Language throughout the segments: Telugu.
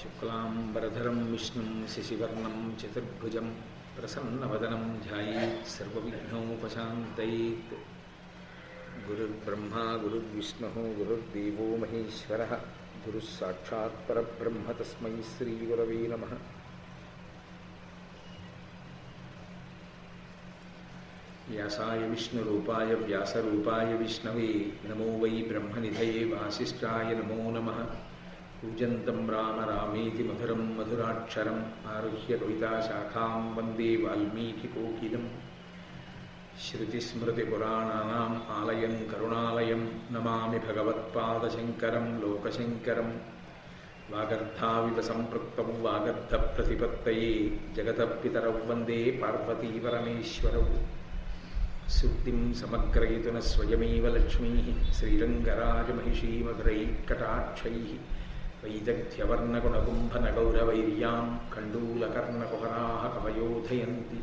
శుక్లాంబరధరం విష్ణుం శశివర్ణం చతుర్భుజం ప్రసన్నవదనం ధ్యాయేత్ సర్వవిఘ్నోపశాంతయేత్. గురుర్బ్రహ్మా గురుర్విష్ణుః గురుర్దేవో మహేశ్వరః గురుః సాక్షాత్ పరబ్రహ్మ తస్మై శ్రీగురవే నమః. వ్యాసాయ విష్ణురూపాయ వ్యాసరూపాయ విష్ణవే నమో వై బ్రహ్మనిధయే వాసిష్ఠాయ నమో నమః. కూజంతం రామ రామేతి మధురం మధురాక్షరం ఆరుహ్య కవితాశాఖాం వందే వాల్మీకికోకిలం. శ్రుతిస్మృతిపురాణానాం ఆలయం కరుణాలయం నమామి భగవత్పాదశంకరం లోకశంకరం. వాగర్ధావివ సంపృక్తౌ వాగర్ధప్రతిపత్తయే జగతః పితరౌ వందే పార్వతీపరమేశ్వరౌ. సుప్తిం సమగ్రయతున స్వయమేవ లక్ష్మీః శ్రీరంగరాజమహిషీమధురైఃకటాక్షైః. వైదగ్ధ్యవర్ణగుణగుంభనగౌరవైర్యాం కండూలకర్ణకుహరాः కవయోధయంతి.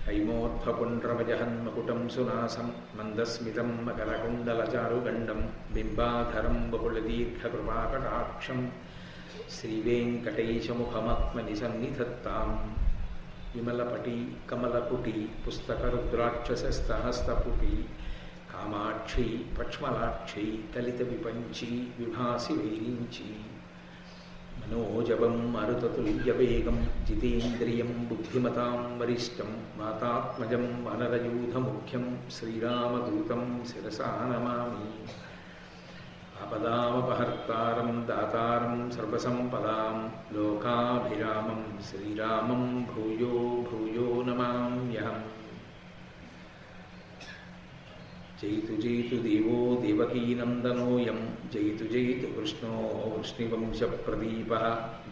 హైమోర్ధ్వపుండ్రమజహన్మకుటం సునాసం మందస్మితం మకరకుండలచారుగండం బింబాధరం బహుళదీర్ఘకృపాకటాక్షం. శ్రీవేంకటేశముఖమాత్మని సన్నిధత్తాం. విమలపటి కమలపుటి పుస్తకరుద్రాక్షసస్తహస్తపుటి కామాక్షి పక్ష్మలాక్షి కలిత విపంచి విభాసి వైరించి. మనోజవం మరుతతుల్యవేగం జితేంద్రియం బుద్ధిమతాం వరిష్టం వాతాత్మజం వనరయూధముఖ్యం శ్రీరామదూతం శిరసా నమామి. ఆపదామపహర్తారం దాతారం సర్వసంపదాం లోకాభిరామం శ్రీరామం భూయో భూయో నమామ్యహం. జైతు జైతు దేవో దేవకీనందనోయం జైతు జైతు కృష్ణో వృష్ణివంశప్రదీపః.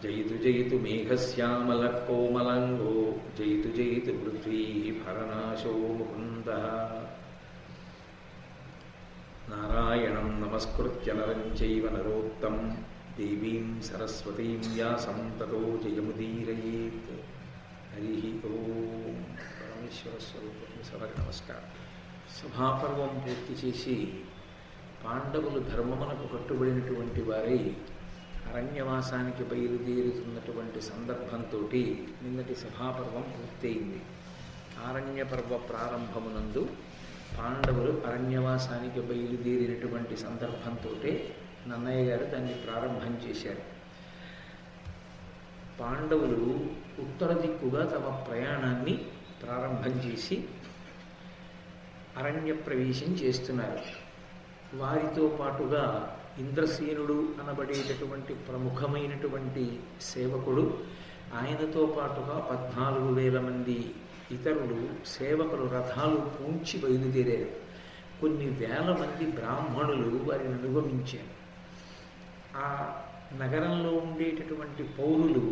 జైతు జైతు మేఘశ్యామలకోమలాంగో జైతు జైతు పృథ్వీభరనాశో ముకుందః. నారాయణం నమస్కృత్య నరం చైవ నరోత్తమం దేవీం సరస్వతీం వ్యాసం తతో జయముదీరయేత్. హరి ఓం. పరమేశ్వర స్వరూపం సభకు నమస్కారం. సభాపర్వం పూర్తి చేసి పాండవులు ధర్మమునకు కట్టుబడినటువంటి వారై అరణ్యవాసానికి బయలుదేరుతున్నటువంటి సందర్భంతో నిన్నటి సభాపర్వం పూర్తయింది. ఆరణ్యపర్వ ప్రారంభమునందు పాండవులు అరణ్యవాసానికి బయలుదేరినటువంటి సందర్భంతో నన్నయ్య గారు దాన్ని ప్రారంభం చేశారు. పాండవులు ఉత్తర దిక్కుగా తమ ప్రయాణాన్ని ప్రారంభం చేసి అరణ్య ప్రవేశం చేస్తున్నారు. వారితో పాటుగా ఇంద్రసేనుడు అనబడేటటువంటి ప్రముఖమైనటువంటి సేవకుడు, ఆయనతో పాటుగా 14,000 మంది ఇతరులు సేవకులు రథాలు పూంచి బయలుదేరారు. కొన్ని వేల మంది బ్రాహ్మణులు వారిని అనుగమించారు. ఆ నగరంలో ఉండేటటువంటి పౌరులు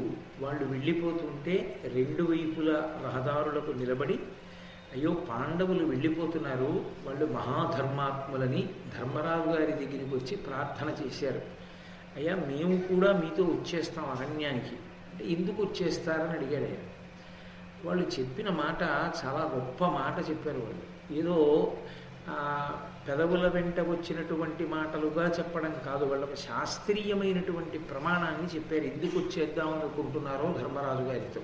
వాళ్ళు వెళ్ళిపోతుంటే రెండు వైపుల రహదారులకు నిలబడి, అయ్యో పాండవులు వెళ్ళిపోతున్నారు, వాళ్ళు మహాధర్మాత్ములని ధర్మరాజు గారి దగ్గరికి వచ్చి ప్రార్థన చేశారు. అయ్యా మేము కూడా మీతో వచ్చేస్తాం అరణ్యానికి అంటే ఎందుకు వచ్చేస్తారని అడిగాడు ఆయన. వాళ్ళు చెప్పిన మాట చాలా గొప్ప మాట చెప్పారు. వాళ్ళు ఏదో పెదవుల వెంట వచ్చినటువంటి మాటలుగా చెప్పడం కాదు, వాళ్ళకు శాస్త్రీయమైనటువంటి ప్రమాణాన్ని చెప్పారు. ఎందుకు వచ్చేద్దాం అనుకుంటున్నారో ధర్మరాజు గారితో.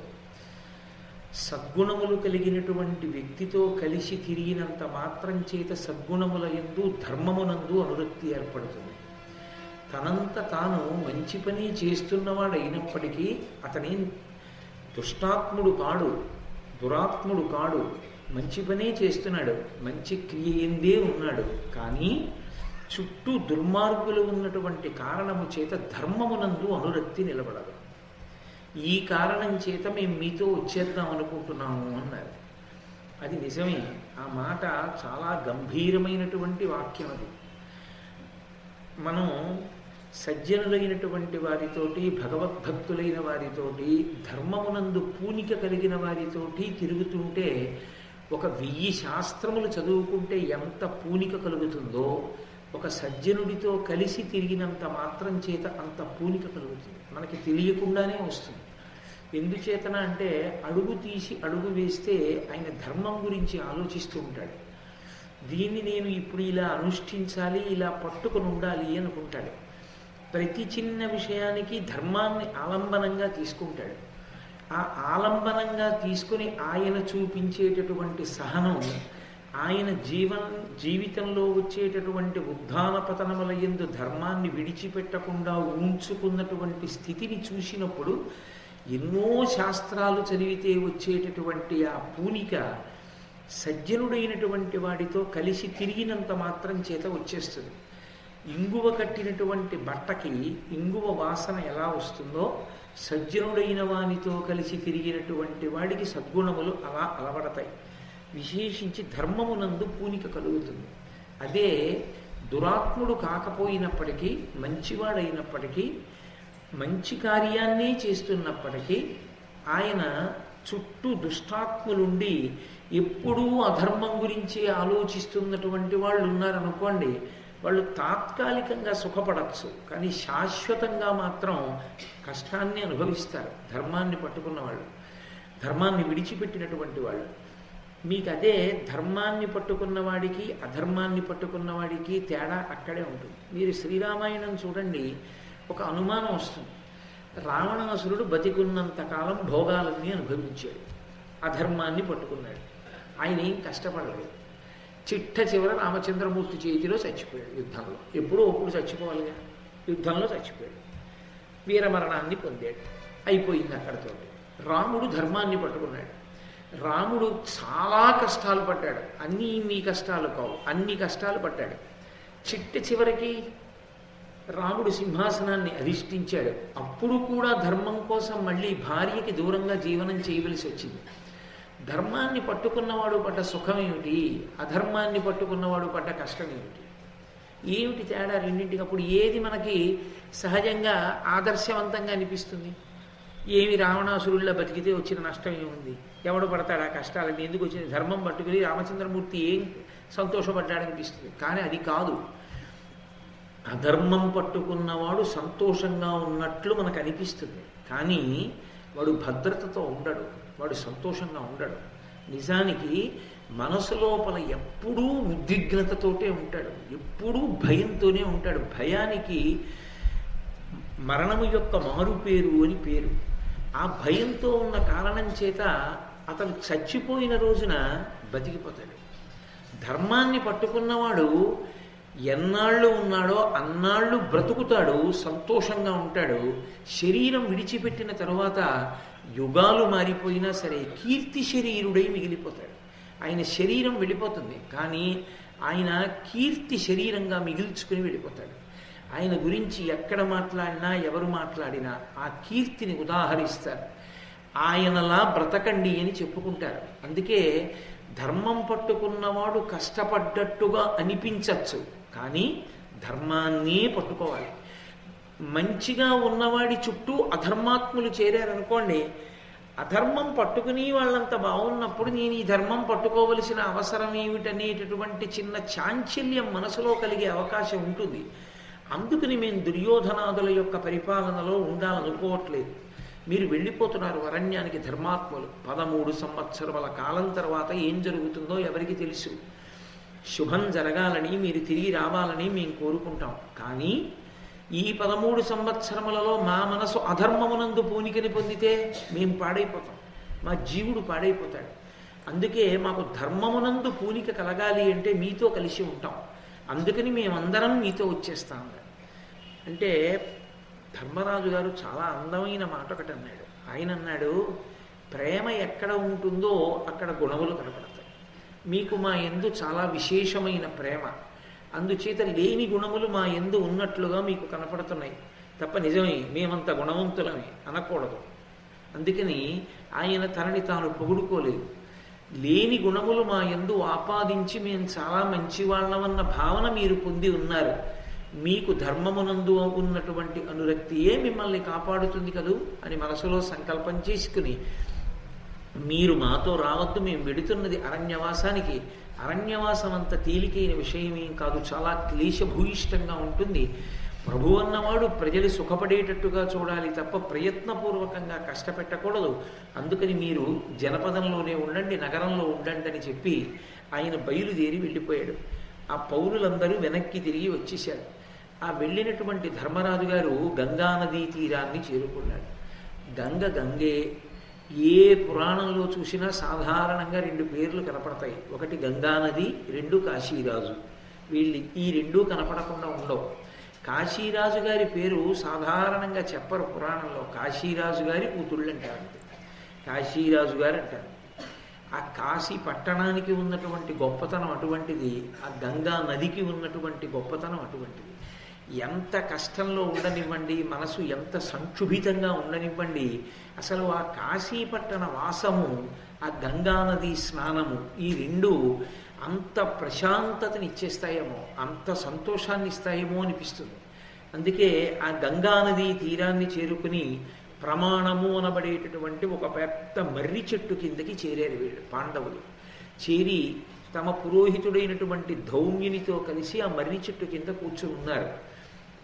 సద్గుణములు కలిగినటువంటి వ్యక్తితో కలిసి తిరిగినంత మాత్రం చేత సద్గుణముల యందు ధర్మమునందు అనురక్తి ఏర్పడుతుంది. తనంత తాను మంచి పని చేస్తున్నవాడు అయినప్పటికీ అతని దుష్టాత్ముడు కాడు, దురాత్ముడు కాడు, మంచి పనే చేస్తున్నాడు, మంచి క్రియ ఎందే ఉన్నాడు. కానీ చుట్టూ దుర్మార్గులు ఉన్నటువంటి కారణము చేత ధర్మమునందు అనురక్తి నిలబడదు. ఈ కారణం చేత మేము మీతో వచ్చేద్దాం అనుకుంటున్నాము అన్నారు. అది నిజమే. ఆ మాట చాలా గంభీరమైనటువంటి వాక్యం. అది మనం సజ్జనులైనటువంటి వారితోటి, భగవద్భక్తులైన వారితోటి, ధర్మమునందు పూనిక కలిగిన వారితోటి తిరుగుతుంటే 1000 శాస్త్రములు చదువుకుంటే ఎంత పూనిక కలుగుతుందో, ఒక సజ్జనుడితో కలిసి తిరిగినంత మాత్రం చేత అంత పూనిక కలుగుతుంది. మనకి తెలియకుండానే వస్తుంది. ఎందుచేతన అంటే అడుగు తీసి అడుగు వేస్తే ఆయన ధర్మం గురించి ఆలోచిస్తూ ఉంటాడు. దీన్ని నేను ఇప్పుడు ఇలా అనుష్ఠించాలి, ఇలా పట్టుకొని ఉండాలి అనుకుంటాడు. ప్రతి చిన్న విషయానికి ధర్మాన్ని ఆలంబనంగా తీసుకుంటాడు. ఆ ఆలంబనంగా తీసుకుని ఆయన చూపించేటటువంటి సహనం, ఆయన జీవితంలో వచ్చేటటువంటి ఉద్ధాన పతనముల యందు ధర్మాన్ని విడిచిపెట్టకుండా ఉంచుకున్నటువంటి స్థితిని చూసినప్పుడు ఎన్నో శాస్త్రాలు చదివితే వచ్చేటటువంటి ఆ పూనిక సజ్జనుడైనటువంటి వాడితో కలిసి తిరిగినంత మాత్రం చేత వచ్చేస్తుంది. ఇంగువ కట్టినటువంటి బట్టకి ఇంగువ వాసన ఎలా వస్తుందో సజ్జనుడైన వానితో కలిసి తిరిగినటువంటి వాడికి సద్గుణములు అలా అలవడతాయి. విశేషించి ధర్మమునందు పూనిక కలుగుతుంది. అదే దురాత్ముడు కాకపోయినప్పటికీ, మంచివాడైనప్పటికీ, మంచి కార్యాన్నే చేస్తున్నప్పటికీ ఆయన చుట్టూ దుష్టాత్ములుండి ఎప్పుడూ అధర్మం గురించి ఆలోచిస్తున్నటువంటి వాళ్ళు ఉన్నారనుకోండి, వాళ్ళు తాత్కాలికంగా సుఖపడచ్చు, కానీ శాశ్వతంగా మాత్రం కష్టాన్ని అనుభవిస్తారు. ధర్మాన్ని పట్టుకున్న వాళ్ళు, ధర్మాన్ని విడిచిపెట్టినటువంటి వాళ్ళు. మీకు అదే ధర్మాన్ని పట్టుకున్న వాడికి అధర్మాన్ని పట్టుకున్న వాడికి తేడా అక్కడే ఉంటుంది. మీరు శ్రీరామాయణం చూడండి, ఒక అనుమానం వస్తుంది. రావణాసురుడు బతికున్నంతకాలం భోగాలన్నీ అనుభవించాడు, అధర్మాన్ని పట్టుకున్నాడు, ఆయన ఏం కష్టపడలేదు. చిట్ట చివర రామచంద్రమూర్తి చేతిలో చచ్చిపోయాడు యుద్ధంలో. ఎప్పుడో ఒప్పుడు చచ్చిపోవాలిగా, యుద్ధంలో చచ్చిపోయాడు, వీరమరణాన్ని పొందాడు, అయిపోయింది అక్కడితో. రాముడు ధర్మాన్ని పట్టుకున్నాడు. రాముడు చాలా కష్టాలు పడ్డాడు, అన్నీ ఇన్ని కష్టాలు కావు, అన్ని కష్టాలు పడ్డాడు. చిట్ట చివరికి రాముడు సింహాసనాన్ని అధిష్ఠించాడు. అప్పుడు కూడా ధర్మం కోసం మళ్ళీ భార్యకి దూరంగా జీవనం చేయవలసి వచ్చింది. ధర్మాన్ని పట్టుకున్నవాడు పడ్డ సుఖం ఏమిటి, అధర్మాన్ని పట్టుకున్నవాడు పడ్డ కష్టం ఏమిటి? ఏమిటి తేడా రెండింటికి? అప్పుడు ఏది మనకి సహజంగా ఆదర్శవంతంగా అనిపిస్తుంది? ఏమి రావణాసురుల్లా బతికితే వచ్చిన నష్టం ఏముంది? ఎవడు పడతాడు ఆ కష్టాలన్నీ? ఎందుకు వచ్చింది? ధర్మం పట్టుకుని రామచంద్రమూర్తి ఏం సంతోషపడ్డాడనిపిస్తుంది. కానీ అది కాదు. అధర్మం పట్టుకున్నవాడు సంతోషంగా ఉన్నట్లు మనకు అనిపిస్తుంది, కానీ వాడు భద్రతతో ఉండడు, వాడు సంతోషంగా ఉండడు. నిజానికి మనసు లోపల ఎప్పుడూ ఉద్విగ్నతతోటే ఉంటాడు, ఎప్పుడూ భయంతోనే ఉంటాడు. భయానికి మరణము యొక్క మారుపేరు అని పేరు. ఆ భయంతో ఉన్న కారణం చేత అతను చచ్చిపోయిన రోజున బతికిపోతాడు. ధర్మాన్ని పట్టుకున్నవాడు ఎన్నాళ్ళు ఉన్నాడో అన్నాళ్ళు బ్రతుకుతాడు, సంతోషంగా ఉంటాడు. శరీరం విడిచిపెట్టిన తరువాత యుగాలు మారిపోయినా సరే కీర్తి శరీరుడై మిగిలిపోతాడు. ఆయన శరీరం వెళ్ళిపోతుంది, కానీ ఆయన కీర్తి శరీరంగా మిగిల్చుకుని వెళ్ళిపోతాడు. ఆయన గురించి ఎక్కడ మాట్లాడినా ఎవరు మాట్లాడినా ఆ కీర్తిని ఉదాహరిస్తారు. ఆయనలా బ్రతకండి అని చెప్పుకుంటారు. అందుకే ధర్మం పట్టుకున్నవాడు కష్టపడ్డట్టుగా అనిపించవచ్చు, కానీ ధర్మాన్నే పట్టుకోవాలి. మంచిగా ఉన్నవాడి చుట్టూ అధర్మాత్ములు చేరారనుకోండి, అధర్మం పట్టుకుని వాళ్ళంత బాగున్నప్పుడు నేను ఈ ధర్మం పట్టుకోవలసిన అవసరం ఏమిటనేటటువంటి చిన్న చాంచల్యం మనసులో కలిగే అవకాశం ఉంటుంది. అందుకని మేము దుర్యోధనాదుల యొక్క పరిపాలనలో ఉండాలనుకోవట్లేదు. మీరు వెళ్ళిపోతున్నారు అరణ్యానికి ధర్మాత్ములు. 13 సంవత్సరాల కాలం తర్వాత ఏం జరుగుతుందో ఎవరికి తెలుసు. శుభం జరగాలని, మీరు తిరిగి రావాలని మేము కోరుకుంటాం. కానీ ఈ 13 సంవత్సరములలో మా మనసు అధర్మమునందు పూనికని పొందితే మేము పాడైపోతాం, మా జీవుడు పాడైపోతాడు. అందుకే మాకు ధర్మమునందు పూనిక కలగాలి అంటే మీతో కలిసి ఉంటాం, అందుకని మేమందరం మీతో వచ్చేస్తాం అంటే. ధర్మరాజు గారు చాలా అందమైన మాట ఒకటి అన్నాడు. ఆయన అన్నాడు, ప్రేమ ఎక్కడ ఉంటుందో అక్కడ గుణములు కనపడతాయి. మీకు మా యందు చాలా విశేషమైన ప్రేమ, అందుచేత లేని గుణములు మా యందు ఉన్నట్లుగా మీకు కనపడుతున్నాయి తప్ప నిజమే మేమంత గుణవంతులమే అనకూడదు. అందుకని ఆయన తనని తాను పొగుడుకోలేదు. లేని గుణములు మా యందు ఆపాదించి మేము చాలా మంచివాళ్ళమన్న భావన మీరు పొంది ఉన్నారు. మీకు ధర్మమునందు ఉన్నటువంటి అనురక్తియే మిమ్మల్ని కాపాడుతుంది కదూ అని మనసులో సంకల్పం చేసుకుని, మీరు మాతో రావద్దు, మేము వెడుతున్నది అరణ్యవాసానికి. అరణ్యవాసం అంత తేలికైన విషయమేం కాదు, చాలా క్లేశభూయిష్టంగా ఉంటుంది. ప్రభు అన్నవాడు ప్రజలు సుఖపడేటట్టుగా చూడాలి తప్ప ప్రయత్నపూర్వకంగా కష్టపెట్టకూడదు. అందుకని మీరు జనపదంలోనే ఉండండి, నగరంలో ఉండండి అని చెప్పి ఆయన బయలుదేరి వెళ్ళిపోయాడు. ఆ పౌరులందరూ వెనక్కి తిరిగి వచ్చేశారు. ఆ వెళ్ళినటువంటి ధర్మరాజు గారు గంగానదీ తీరాన్ని చేరుకున్నాడు. గంగే ఏ పురాణంలో చూసినా సాధారణంగా 2 పేర్లు కనపడతాయి. ఒకటి గంగానది, 2 కాశీరాజు. వీళ్ళు ఈ 2 కనపడకుండా ఉండవు. కాశీరాజు గారి పేరు సాధారణంగా చెప్పరు పురాణంలో. కాశీరాజు గారి కూతుళ్ళు అంటారు, కాశీరాజు గారు అంటారు. ఆ కాశీ పట్టణానికి ఉన్నటువంటి గొప్పతనం అటువంటిది, ఆ గంగా నదికి ఉన్నటువంటి గొప్పతనం అటువంటిది. ఎంత కష్టంలో ఉండనివ్వండి, మనసు ఎంత సంక్షుభితంగా ఉండనివ్వండి, అసలు ఆ కాశీపట్టణ వాసము, ఆ గంగానది స్నానము, ఈ 2 అంత ప్రశాంతతని ఇచ్చేస్తాయేమో, అంత సంతోషాన్ని ఇస్తాయేమో అనిపిస్తుంది. అందుకే ఆ గంగానది తీరాన్ని చేరుకుని ప్రమాణము అనబడేటటువంటి ఒక పెద్ద మర్రి చెట్టు కిందకి చేరారు వీళ్ళు పాండవులు. చేరి తమ పురోహితుడైనటువంటి ధౌమ్యునితో కలిసి ఆ మర్రి చెట్టు కింద కూర్చుని ఉన్నారు.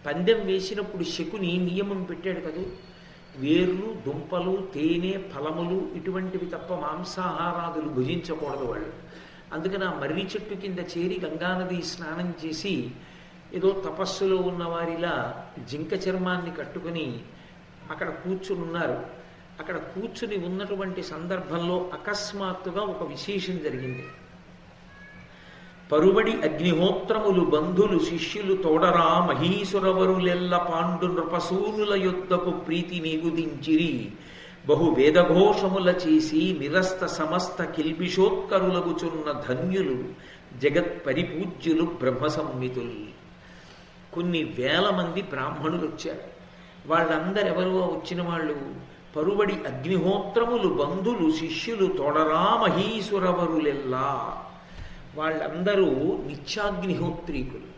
పందెం వేసినప్పుడు శకుని నియమం పెట్టాడు కదూ, వేర్లు, దుంపలు, తేనె, ఫలములు ఇటువంటివి తప్ప మాంసాహారాదులు భుజించకూడదు వాళ్ళు. అందుకని ఆ మర్రి చెట్టు కింద చేరి గంగానది స్నానం చేసి ఏదో తపస్సులో ఉన్నవారిలా జింక చర్మాన్ని కట్టుకుని అక్కడ కూర్చుని ఉన్నారు. అక్కడ కూర్చుని ఉన్నటువంటి సందర్భంలో అకస్మాత్తుగా ఒక విశేషం జరిగింది. పరుబడి అగ్నిహోత్రములు బంధులు శిష్యులు తోడరా మహీసురవరులెల్ల పాండు నృపసూనుల యుద్ధకు ప్రీతి నిగుదించిరి. బహు వేదఘోషముల చేసి నిరస్త సమస్త కిల్బిషోత్కరులగుచున్న ధన్యులు జగత్ పరిపూజ్యులు బ్రహ్మ సంహితులు. కొన్ని వేల మంది బ్రాహ్మణులు వచ్చారు. వాళ్ళందరెవరో వచ్చిన వాళ్ళు పరుబడి అగ్నిహోత్రములు బంధులు శిష్యులు తోడరా మహీసురవరులెల్లా. వాళ్ళందరూ నిత్యాగ్నిహోత్రీకులు.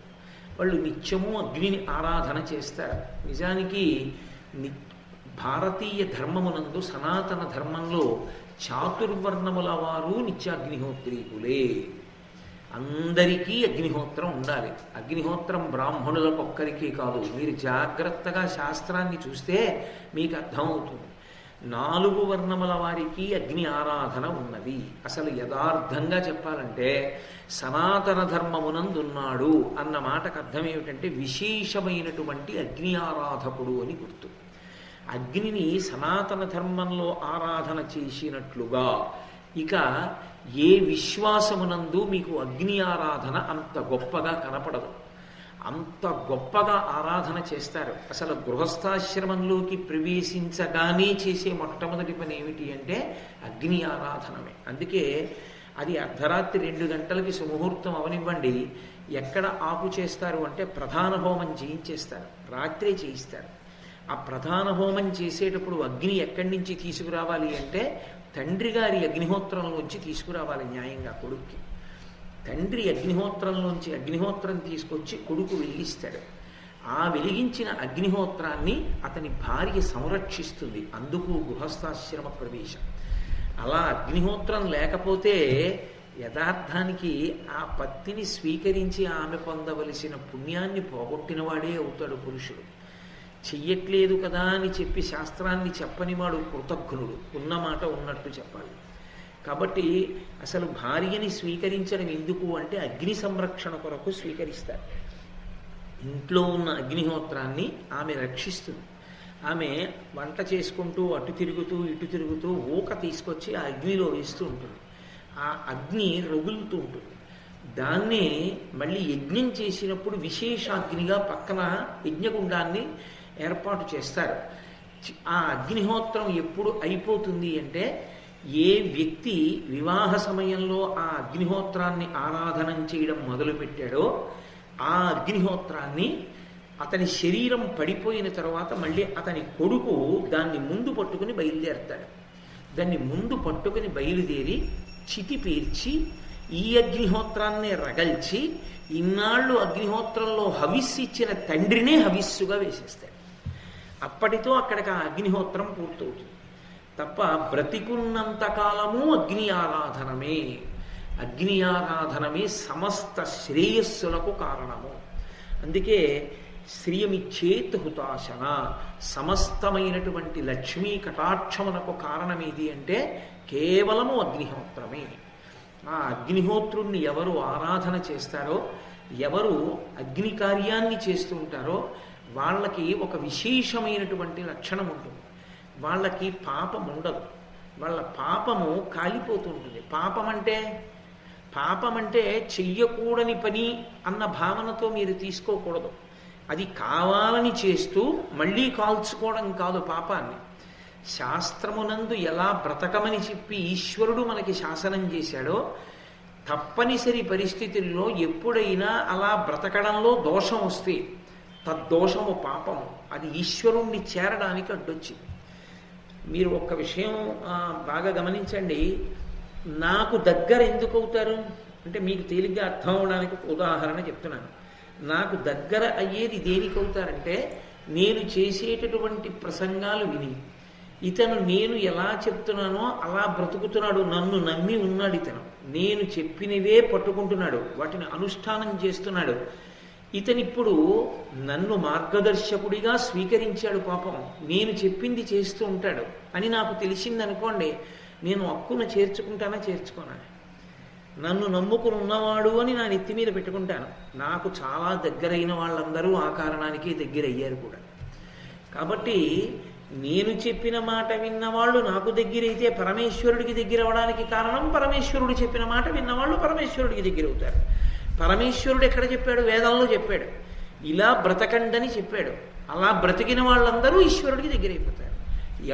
వాళ్ళు నిత్యము అగ్నిని ఆరాధన చేస్తారు. నిజానికి భారతీయ ధర్మమునందు సనాతన ధర్మంలో చాతుర్వర్ణముల వారు నిత్యాగ్నిహోత్రీకులే. అందరికీ అగ్నిహోత్రం ఉండాలి. అగ్నిహోత్రం బ్రాహ్మణులకొక్కరికీ కాదు. మీరు జాగ్రత్తగా శాస్త్రాన్ని చూస్తే మీకు అర్థమవుతుంది. 4 వర్ణముల వారికి అగ్ని ఆరాధన ఉన్నది. అసలు యథార్థంగా చెప్పాలంటే సనాతన ధర్మమునందున్నాడు అన్న మాటకు అర్థం ఏమిటంటే విశేషమైనటువంటి అగ్ని ఆరాధకుడు అని గుర్తు. అగ్నిని సనాతన ధర్మంలో ఆరాధన చేసినట్లుగా ఇక ఏ విశ్వాసమునందు మీకు అగ్ని ఆరాధన అంత గొప్పగా కనపడదు. అంత గొప్పగా ఆరాధన చేస్తారు. అసలు గృహస్థాశ్రమంలోకి ప్రవేశించగానే చేసే మొట్టమొదటి పని ఏమిటి అంటే అగ్ని ఆరాధనమే. అందుకే అది అర్ధరాత్రి 2 గంటలకి సుముహూర్తం అవనివ్వండి, ఎక్కడ ఆపు చేస్తారు అంటే ప్రధాన హోమం చేయించేస్తారు, రాత్రే చేయిస్తారు. ఆ ప్రధాన హోమం చేసేటప్పుడు అగ్ని ఎక్కడి నుంచి తీసుకురావాలి అంటే తండ్రి గారి అగ్నిహోత్రంలోంచి తీసుకురావాలి న్యాయంగా కొడుక్కి. తండ్రి అగ్నిహోత్రంలోంచి అగ్నిహోత్రం తీసుకొచ్చి కొడుకు వెలిగిస్తాడు. ఆ వెలిగించిన అగ్నిహోత్రాన్ని అతని భార్య సంరక్షిస్తుంది. అందుకు గృహస్థాశ్రమ ప్రవేశం. అలా అగ్నిహోత్రం లేకపోతే యథార్థానికి ఆ పత్తిని స్వీకరించి ఆమె పొందవలసిన పుణ్యాన్ని పోగొట్టినవాడే అవుతాడు పురుషుడు. చెయ్యట్లేదు కదా అని చెప్పి శాస్త్రాన్ని చెప్పనివాడు కృతజ్ఞుడు. ఉన్నమాట ఉన్నట్టు చెప్పాలి. కాబట్టి అసలు భార్యని స్వీకరించడం ఎందుకు అంటే అగ్ని సంరక్షణ కొరకు స్వీకరిస్తారు. ఇంట్లో ఉన్న అగ్నిహోత్రాన్ని ఆమె రక్షిస్తుంది. ఆమె వంట చేసుకుంటూ అటు తిరుగుతూ ఇటు తిరుగుతూ ఊక తీసుకొచ్చి ఆ అగ్నిలో వేస్తూ ఉంటుంది. ఆ అగ్ని రగులుతూ ఉంటుంది. దాన్నే మళ్ళీ యజ్ఞం చేసినప్పుడు విశేషాగ్నిగా పక్కన యజ్ఞగుండాన్ని ఏర్పాటు చేస్తారు. ఆ అగ్నిహోత్రం ఎప్పుడు అయిపోతుంది అంటే ఏ వ్యక్తి వివాహ సమయంలో ఆ అగ్నిహోత్రాన్ని ఆరాధన చేయడం మొదలుపెట్టాడో ఆ అగ్నిహోత్రాన్ని అతని శరీరం పడిపోయిన తర్వాత మళ్ళీ అతని కొడుకు దాన్ని ముందు పట్టుకుని బయలుదేరుతాడు. దాన్ని ముందు పట్టుకుని బయలుదేరి చితి పేర్చి ఈ అగ్నిహోత్రాన్ని రగల్చి ఇన్నాళ్ళు అగ్నిహోత్రంలో హవిస్సు ఇచ్చిన తండ్రినే హవిస్సుగా వేసేస్తాడు. అప్పటితో అక్కడికి ఆ అగ్నిహోత్రం పూర్తవుతుంది. తప్ప బ్రతికున్నంత కాలము అగ్ని ఆరాధనమే. అగ్ని ఆరాధనమే సమస్త శ్రేయస్సులకు కారణము. అందుకే శ్రియమిచ్చేత్ హుతాశన, సమస్తమైనటువంటి లక్ష్మీ కటాక్షమునకు కారణమేది అంటే కేవలము అగ్నిహోత్రమే. ఆ అగ్నిహోత్రుణ్ణి ఎవరు ఆరాధన చేస్తారో ఎవరు అగ్ని కార్యాన్ని చేస్తూ ఉంటారో వాళ్ళకి ఒక విశేషమైనటువంటి లక్షణం ఉంటుంది. వాళ్ళకి పాపం ఉండదు. వాళ్ళ పాపము కాలిపోతూ ఉంటుంది. పాపం అంటే చెయ్యకూడని పని అన్న భావనతో మీరు తీసుకోకూడదు. అది కావాలని చేస్తూ మళ్ళీ కాల్చుకోవడం కాదు పాపాన్ని. శాస్త్రమునందు ఎలా బ్రతకమని చెప్పి ఈశ్వరుడు మనకి శాసనం చేశాడో, తప్పనిసరి పరిస్థితుల్లో ఎప్పుడైనా అలా బ్రతకడంలో దోషం వస్తే తద్దోషము పాపము, అది ఈశ్వరుణ్ణి చేరడానికి అడ్డొచ్చింది. మీరు ఒక్క విషయం బాగా గమనించండి. నాకు దగ్గర ఎందుకు అవుతారు అంటే మీకు తేలిగ్గా అర్థం అవడానికి ఒక ఉదాహరణ చెప్తున్నాను. నాకు దగ్గర అయ్యేది దేనికి అవుతారంటే, నేను చేసేటటువంటి ప్రసంగాలు విని ఇతను నేను ఎలా చెప్తున్నానో అలా బ్రతుకుతున్నాడు, నన్ను నమ్మి ఉన్నాడు, ఇతను నేను చెప్పినవే పట్టుకుంటున్నాడు, వాటిని అనుష్ఠానం చేస్తున్నాడు, ఇతనిప్పుడు నన్ను మార్గదర్శకుడిగా స్వీకరించాడు, పాపం నేను చెప్పింది చేస్తూ ఉంటాడు అని నాకు తెలిసిందనుకోండి, నేను హక్కున చేర్చుకుంటానా చేర్చుకోనా? నన్ను నమ్ముకుని ఉన్నవాడు అని నా నెత్తి మీద పెట్టుకుంటాను. నాకు చాలా దగ్గరైన వాళ్ళందరూ ఆ కారణానికి దగ్గరయ్యారు కూడా. కాబట్టి నేను చెప్పిన మాట విన్నవాళ్ళు నాకు దగ్గరైతే పరమేశ్వరుడికి దగ్గర అవడానికి కారణం, పరమేశ్వరుడు చెప్పిన మాట విన్నవాళ్ళు పరమేశ్వరుడికి దగ్గర అవుతారు. పరమేశ్వరుడు ఎక్కడ చెప్పాడు? వేదంలో చెప్పాడు. ఇలా బ్రతకండని చెప్పాడు. అలా బ్రతికిన వాళ్ళందరూ ఈశ్వరుడికి దగ్గరైపోతారు.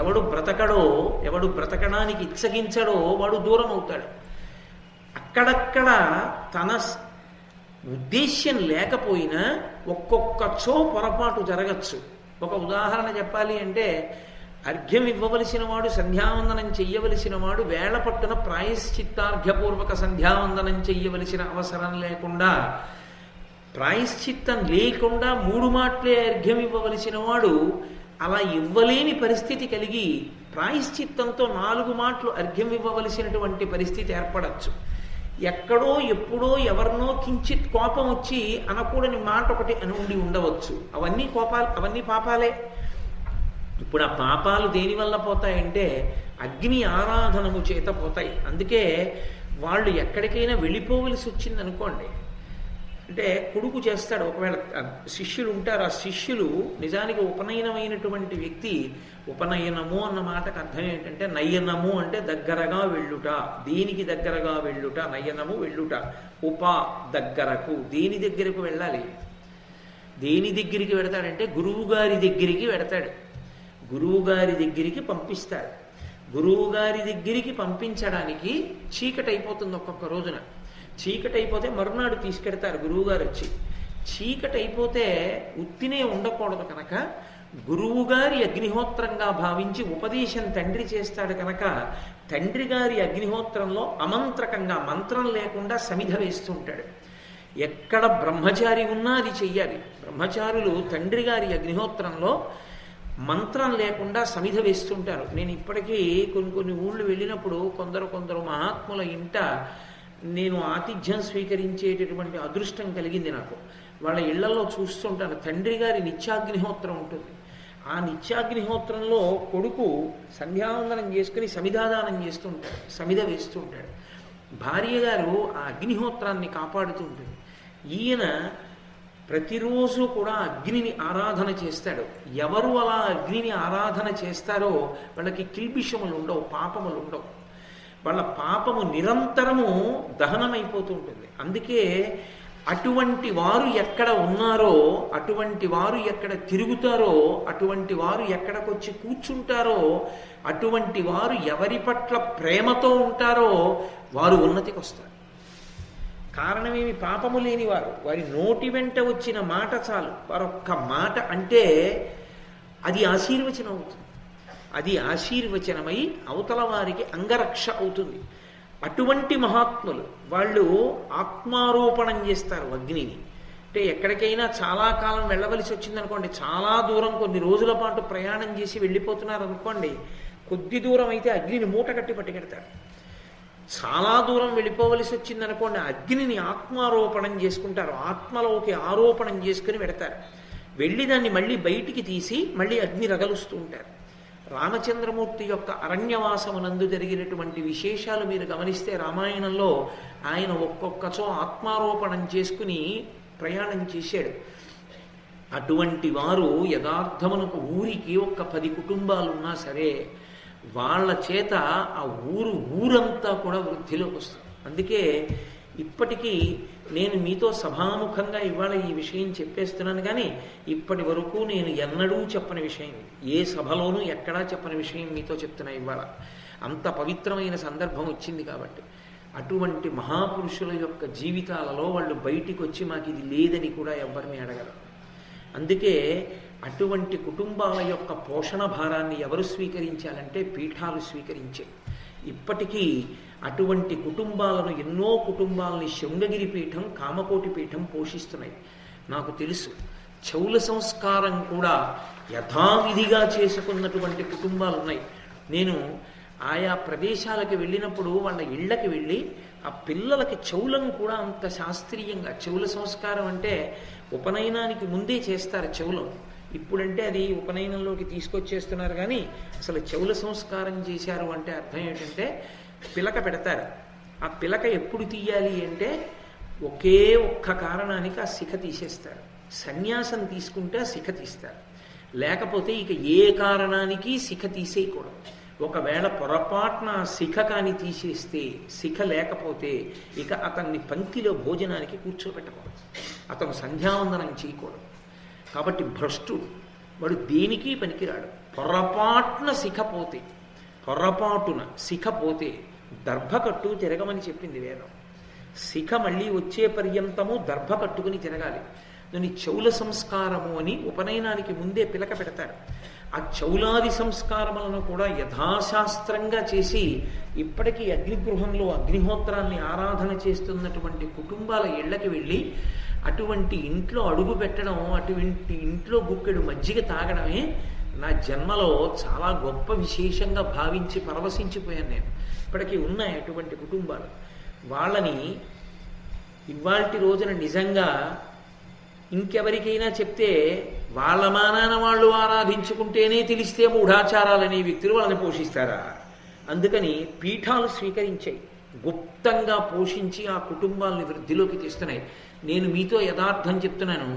ఎవడు బ్రతకడో, ఎవడు బ్రతకడానికి ఇచ్చగించడో వాడు దూరం అవుతాడు. అక్కడక్కడ తన ఉద్దేశ్యం లేకపోయినా ఒక్కొక్కచో పొరపాటు జరగచ్చు. ఒక ఉదాహరణ చెప్పాలి అంటే, అర్ఘ్యం ఇవ్వవలసిన వాడు, సంధ్యావందనం చెయ్యవలసిన వాడు వేళ పట్టున ప్రాయశ్చిత్తార్ఘ్యపూర్వక సంధ్యావందనం చెయ్యవలసిన అవసరం లేకుండా, ప్రాయశ్చిత్తం లేకుండా 3 మాటలే అర్ఘ్యం ఇవ్వవలసిన వాడు అలా ఇవ్వలేని పరిస్థితి కలిగి ప్రాయశ్చిత్తంతో 4 మాటలు అర్ఘ్యం ఇవ్వవలసినటువంటి పరిస్థితి ఏర్పడచ్చు. ఎక్కడో ఎప్పుడో ఎవరినో కించిత్ కోపం వచ్చి అనకూడని మాట ఒకటి అని ఉండి ఉండవచ్చు. అవన్నీ పాపాలే. ఇప్పుడు ఆ పాపాలు దేనివల్ల పోతాయంటే అగ్ని ఆరాధనము చేత పోతాయి. అందుకే వాళ్ళు ఎక్కడికైనా వెళ్ళిపోవలసి వచ్చింది అనుకోండి, అంటే కొడుకు చేస్తాడు, ఒకవేళ శిష్యులు ఉంటారు, ఆ శిష్యులు నిజానికి ఉపనయనమైనటువంటి వ్యక్తి, ఉపనయనము అన్న మాటకు అర్థం ఏంటంటే నయనము అంటే దగ్గరగా వెళ్ళుట, దేనికి దగ్గరగా వెళ్ళుట, నయనము వెళ్ళుట, దగ్గరకు, దేని దగ్గరకు వెళ్ళాలి? దేని దగ్గరికి వెడతాడంటే గురువు గారి దగ్గరికి వెడతాడు. గురువు గారి దగ్గరికి పంపిస్తాడు. గురువు గారి దగ్గరికి పంపించడానికి చీకటి అయిపోతుంది. ఒక్కొక్క రోజున చీకటి అయిపోతే మరునాడు తీసుకెడతారు గురువుగారు వచ్చి. చీకటి అయిపోతే ఉత్తినే ఉండకూడదు కనుక గురువుగారి అగ్నిహోత్రంగా భావించి ఉపదేశం తండ్రి చేస్తాడు కనుక తండ్రి గారి అగ్నిహోత్రంలో అమంత్రకంగా, మంత్రం లేకుండా సమిధ వేస్తూ ఉంటాడు. ఎక్కడ బ్రహ్మచారి ఉన్నా అది చెయ్యాలి. బ్రహ్మచారులు తండ్రి గారి అగ్నిహోత్రంలో మంత్రం లేకుండా సమిధ వేస్తుంటారు. నేను ఇప్పటికీ కొన్ని ఊళ్ళు వెళ్ళినప్పుడు కొందరు మహాత్ముల ఇంట నేను ఆతిథ్యం స్వీకరించేటటువంటి అదృష్టం కలిగింది నాకు. వాళ్ళ ఇళ్లలో చూస్తుంటాను, తండ్రి గారి నిత్యాగ్నిహోత్రం ఉంటుంది. ఆ నిత్యాగ్నిహోత్రంలో కొడుకు సంధ్యావందనం చేసుకుని సమిధాదానం చేస్తుంటాడు, సమిధ వేస్తూ ఉంటాడు. భార్య గారు ఆ అగ్నిహోత్రాన్ని కాపాడుతూ ఉంటుంది. ఈయన ప్రతిరోజు కూడా అగ్నిని ఆరాధన చేస్తాడు. ఎవరు అలా అగ్నిని ఆరాధన చేస్తారో వాళ్ళకి కిల్బిషములు ఉండవు, పాపములు ఉండవు. వాళ్ళ పాపము నిరంతరము దహనమైపోతూ ఉంటుంది. అందుకే అటువంటి వారు ఎక్కడ ఉన్నారో, అటువంటి వారు ఎక్కడ తిరుగుతారో, అటువంటి వారు ఎక్కడికొచ్చి కూర్చుంటారో, అటువంటి వారు ఎవరి పట్ల ప్రేమతో ఉంటారో వారు ఉన్నతికి వస్తారు. కారణమేమి? పాపము లేనివారు. వారి నోటి వెంట వచ్చిన మాట చాలు, వారొక్క మాట అంటే అది ఆశీర్వచనం అవుతుంది. అది ఆశీర్వచనమై అవతల వారికి అంగరక్ష అవుతుంది. అటువంటి మహాత్ములు వాళ్ళు ఆత్మారోపణం చేస్తారు అగ్నిని. అంటే ఎక్కడికైనా చాలా కాలం వెళ్ళవలసి వచ్చిందనుకోండి, చాలా దూరం కొన్ని రోజుల పాటు ప్రయాణం చేసి వెళ్ళిపోతున్నారు అనుకోండి, కొద్ది దూరం అయితే అగ్నిని మూట కట్టి పట్టుకెడతారు. చాలా దూరం వెళ్ళిపోవలసి వచ్చిందనుకోండి, అగ్నిని ఆత్మారోపణం చేసుకుంటారు, ఆత్మలోకి ఆరోపణం చేసుకుని పెడతారు. వెళ్ళి దాన్ని మళ్ళీ బయటికి తీసి మళ్ళీ అగ్ని రగలుస్తూ ఉంటారు. రామచంద్రమూర్తి యొక్క అరణ్యవాసమునందు జరిగినటువంటి విశేషాలు మీరు గమనిస్తే రామాయణంలో ఆయన ఒక్కొక్కచో ఆత్మారోపణం చేసుకుని ప్రయాణం చేశాడు. అటువంటి వారు యథార్థమునకు ఊరికి ఒక్క 10 కుటుంబాలున్నా సరే వాళ్ళ చేత ఆ ఊరంతా కూడా వృద్ధిలోకి వస్తుంది. అందుకే ఇప్పటికీ నేను మీతో సభాముఖంగా ఇవాళ ఈ విషయం చెప్పేస్తున్నాను, కానీ ఇప్పటి వరకు నేను ఎన్నడూ చెప్పని విషయం, ఏ సభలోనూ ఎక్కడా చెప్పని విషయం మీతో చెప్తున్నా ఇవాళ. అంత పవిత్రమైన సందర్భం వచ్చింది కాబట్టి. అటువంటి మహాపురుషుల యొక్క జీవితాలలో వాళ్ళు బయటికి వచ్చి మాకు ఇది లేదని కూడా ఎవరిని అడగరు. అందుకే అటువంటి కుటుంబాల యొక్క పోషణ భారాన్ని ఎవరు స్వీకరించాలంటే పీఠాలు స్వీకరించాయి. ఇప్పటికీ అటువంటి కుటుంబాలను, ఎన్నో కుటుంబాలని శృంగగిరి పీఠం, కామకోటి పీఠం పోషిస్తున్నాయి. నాకు తెలుసు చౌల సంస్కారం కూడా యథావిధిగా చేసుకున్నటువంటి కుటుంబాలు ఉన్నాయి. నేను ఆయా ప్రదేశాలకు వెళ్ళినప్పుడు వాళ్ళ ఇళ్ళకి వెళ్ళి ఆ పిల్లలకి చౌలం కూడా అంత శాస్త్రీయంగా, చౌల సంస్కారం అంటే ఉపనయనానికి ముందే చేస్తారు చౌలం. ఇప్పుడంటే అది ఉపనయనంలోకి తీసుకొచ్చేస్తున్నారు, కానీ అసలు చౌల సంస్కారం చేశారు అంటే అర్థం ఏంటంటే పిలక పెడతారు. ఆ పిలక ఎప్పుడు తీయాలి అంటే ఒకే ఒక్క కారణానికి ఆ శిఖ తీసేస్తారు. సన్యాసం తీసుకుంటే ఆ శిఖ తీస్తారు, లేకపోతే ఇక ఏ కారణానికి శిఖ తీసేయకూడదు. ఒకవేళ పొరపాటున శిఖ కాని తీసేస్తే, శిఖ లేకపోతే ఇక అతన్ని పంక్తిలో భోజనానికి కూర్చోబెట్టకూడదు, అతను సంధ్యావందనం చేయకూడదు. కాబట్టి భ్రష్టుడు వాడు దేనికి పనికిరాడు. పొరపాటున శిఖ పోతే దర్భకట్టు తిరగమని చెప్పింది వేదం. శిఖ మళ్ళీ వచ్చే పర్యంతము దర్భ కట్టుకుని తిరగాలి. దాన్ని చౌల సంస్కారము అని ఉపనయనానికి ముందే పిలక పెడతారు. ఆ చౌలాది సంస్కారములను కూడా యథాశాస్త్రంగా చేసి ఇప్పటికీ అగ్నిగృహంలో అగ్నిహోత్రాన్ని ఆరాధన చేస్తున్నటువంటి కుటుంబాల ఇళ్లకి వెళ్ళి అటువంటి ఇంట్లో అడుగు పెట్టడం, అటువంటి ఇంట్లో గుక్కెడు మజ్జిగ తాగడమే నా జన్మలో చాలా గొప్ప విశేషంగా భావించి పరవశించిపోయాను నేను. ఇప్పటికీ ఉన్నాయి అటువంటి కుటుంబాలు. వాళ్ళని ఇవాల్టి రోజున నిజంగా ఇంకెవరికైనా చెప్తే వాళ్ళ మానాన వాళ్ళు ఆరాధించుకుంటేనే తెలిస్తే మూఢాచారాలనే వ్యక్తులు వాళ్ళని పోషిస్తారా? అందుకని పీఠాలు స్వీకరించాయి, గుప్తంగా పోషించి ఆ కుటుంబాలని వృద్ధిలోకి తీస్తున్నాయి. నేను మీతో యథార్థం చెప్తున్నాను,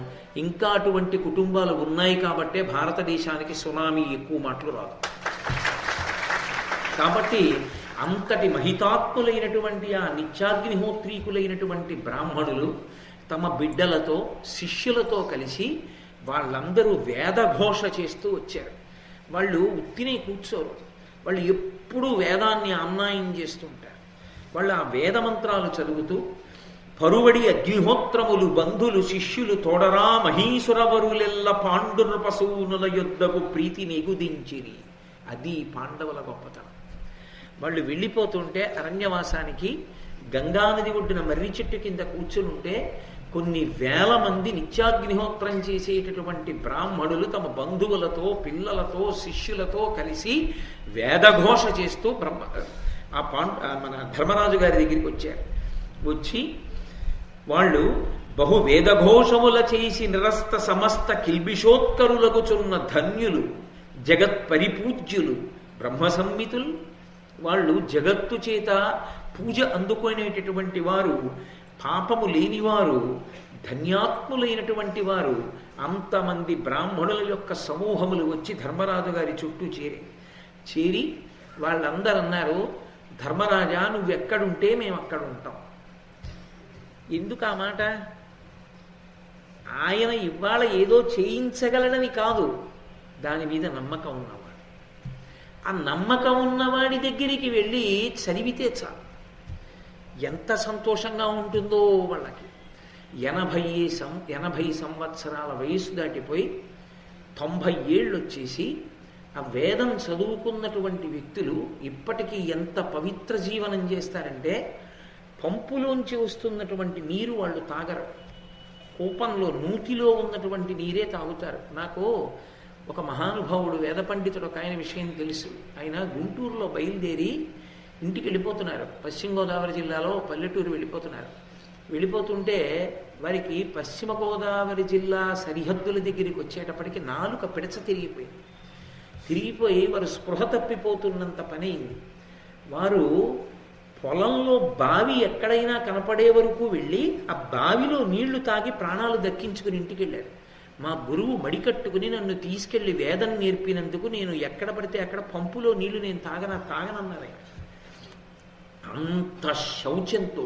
ఇంకా అటువంటి కుటుంబాలు ఉన్నాయి కాబట్టే భారతదేశానికి సునామీ ఎక్కువ మాటలు రాదు. కాబట్టి అంతటి మహితాత్ములైనటువంటి ఆ నిత్యాగ్నిహోత్రీకులైనటువంటి బ్రాహ్మణులు తమ బిడ్డలతో, శిష్యులతో కలిసి వాళ్ళందరూ వేదఘోష చేస్తూ వచ్చారు. వాళ్ళు ఉత్తినే కూర్చోరు, వాళ్ళు ఎప్పుడూ వేదాన్ని అన్యాయం చేస్తుంటారు. వాళ్ళు ఆ వేద మంత్రాలు చదువుతూ పరువడి అగ్నిహోత్రములు బంధులు శిష్యులు తోడరా మహీసురవరులెల్ల పాండునృపసూనుల యుద్ధకు ప్రీతి నిగుదించిరి. అది పాండవుల గొప్పతనం. వాళ్ళు వెళ్ళిపోతుంటే అరణ్యవాసానికి గంగానది ఒడ్డున మర్రి చెట్టు కింద కూర్చునుంటే కొన్ని వేల మంది నిత్యాగ్నిహోత్రం చేసేటటువంటి బ్రాహ్మణులు తమ బంధువులతో, పిల్లలతో, శిష్యులతో కలిసి వేదఘోష చేస్తూ మన ధర్మరాజు గారి దగ్గరికి వచ్చారు. వచ్చి వాళ్ళు బహు వేదఘోషముల చేసి నిరస్త సమస్త కిల్బిషోత్కరులగుచున్న ధన్యులు, జగత్ పరిపూజ్యులు, బ్రహ్మ సంహితులు. వాళ్ళు జగత్తు చేత పూజ అందుకునేటటువంటి వారు, పాపము లేనివారు, ధన్యాత్ములైనటువంటి వారు. అంతమంది బ్రాహ్మణుల యొక్క సమూహములు వచ్చి ధర్మరాజు గారి చుట్టూ చేరి వాళ్ళందరూ అన్నారు, ధర్మరాజా నువ్వెక్కడుంటే మేము అక్కడ ఉంటాం. ఎందుకు ఆ మాట? ఆయన ఇవాళ ఏదో చేయించగలడని కాదు, దాని మీద నమ్మకం ఉన్నవాడు. ఆ నమ్మకం ఉన్నవాడి దగ్గరికి వెళ్ళి చదివితే చాలు, ఎంత సంతోషంగా ఉంటుందో వాళ్ళకి. 80 సంవత్సరాల వయసు దాటిపోయి 90 ఏళ్ళు వచ్చేసి ఆ వేదం చదువుకున్నటువంటి వ్యక్తులు ఇప్పటికీ ఎంత పవిత్ర జీవనం చేస్తారంటే పంపులోంచి వస్తున్నటువంటి నీరు వాళ్ళు తాగరు, కూపంలో నూతిలో ఉన్నటువంటి నీరే తాగుతారు. నాకు ఒక మహానుభావుడు వేద పండితుడు ఒక ఆయన విషయం తెలుసు. ఆయన గుంటూరులో బయలుదేరి ఇంటికి వెళ్ళిపోతున్నారు. పశ్చిమ గోదావరి జిల్లాలో పల్లెటూరు వెళ్ళిపోతుంటే వారికి పశ్చిమ గోదావరి జిల్లా సరిహద్దుల దగ్గరికి వచ్చేటప్పటికి నాలుక పిడచ తిరిగిపోయి వారు స్పృహ తప్పిపోతున్నంత పని అయింది. వారు పొలంలో బావి ఎక్కడైనా కనపడే వరకు వెళ్ళి ఆ బావిలో నీళ్లు తాగి ప్రాణాలు దక్కించుకుని ఇంటికి వెళ్ళాడు. మా గురువు మడికట్టుకుని నన్ను తీసుకెళ్లి వేదం నేర్పినందుకు నేను ఎక్కడ పడితే అక్కడ పంపులో నీళ్లు నేను తాగనన్నారు. అంత శౌచంతో,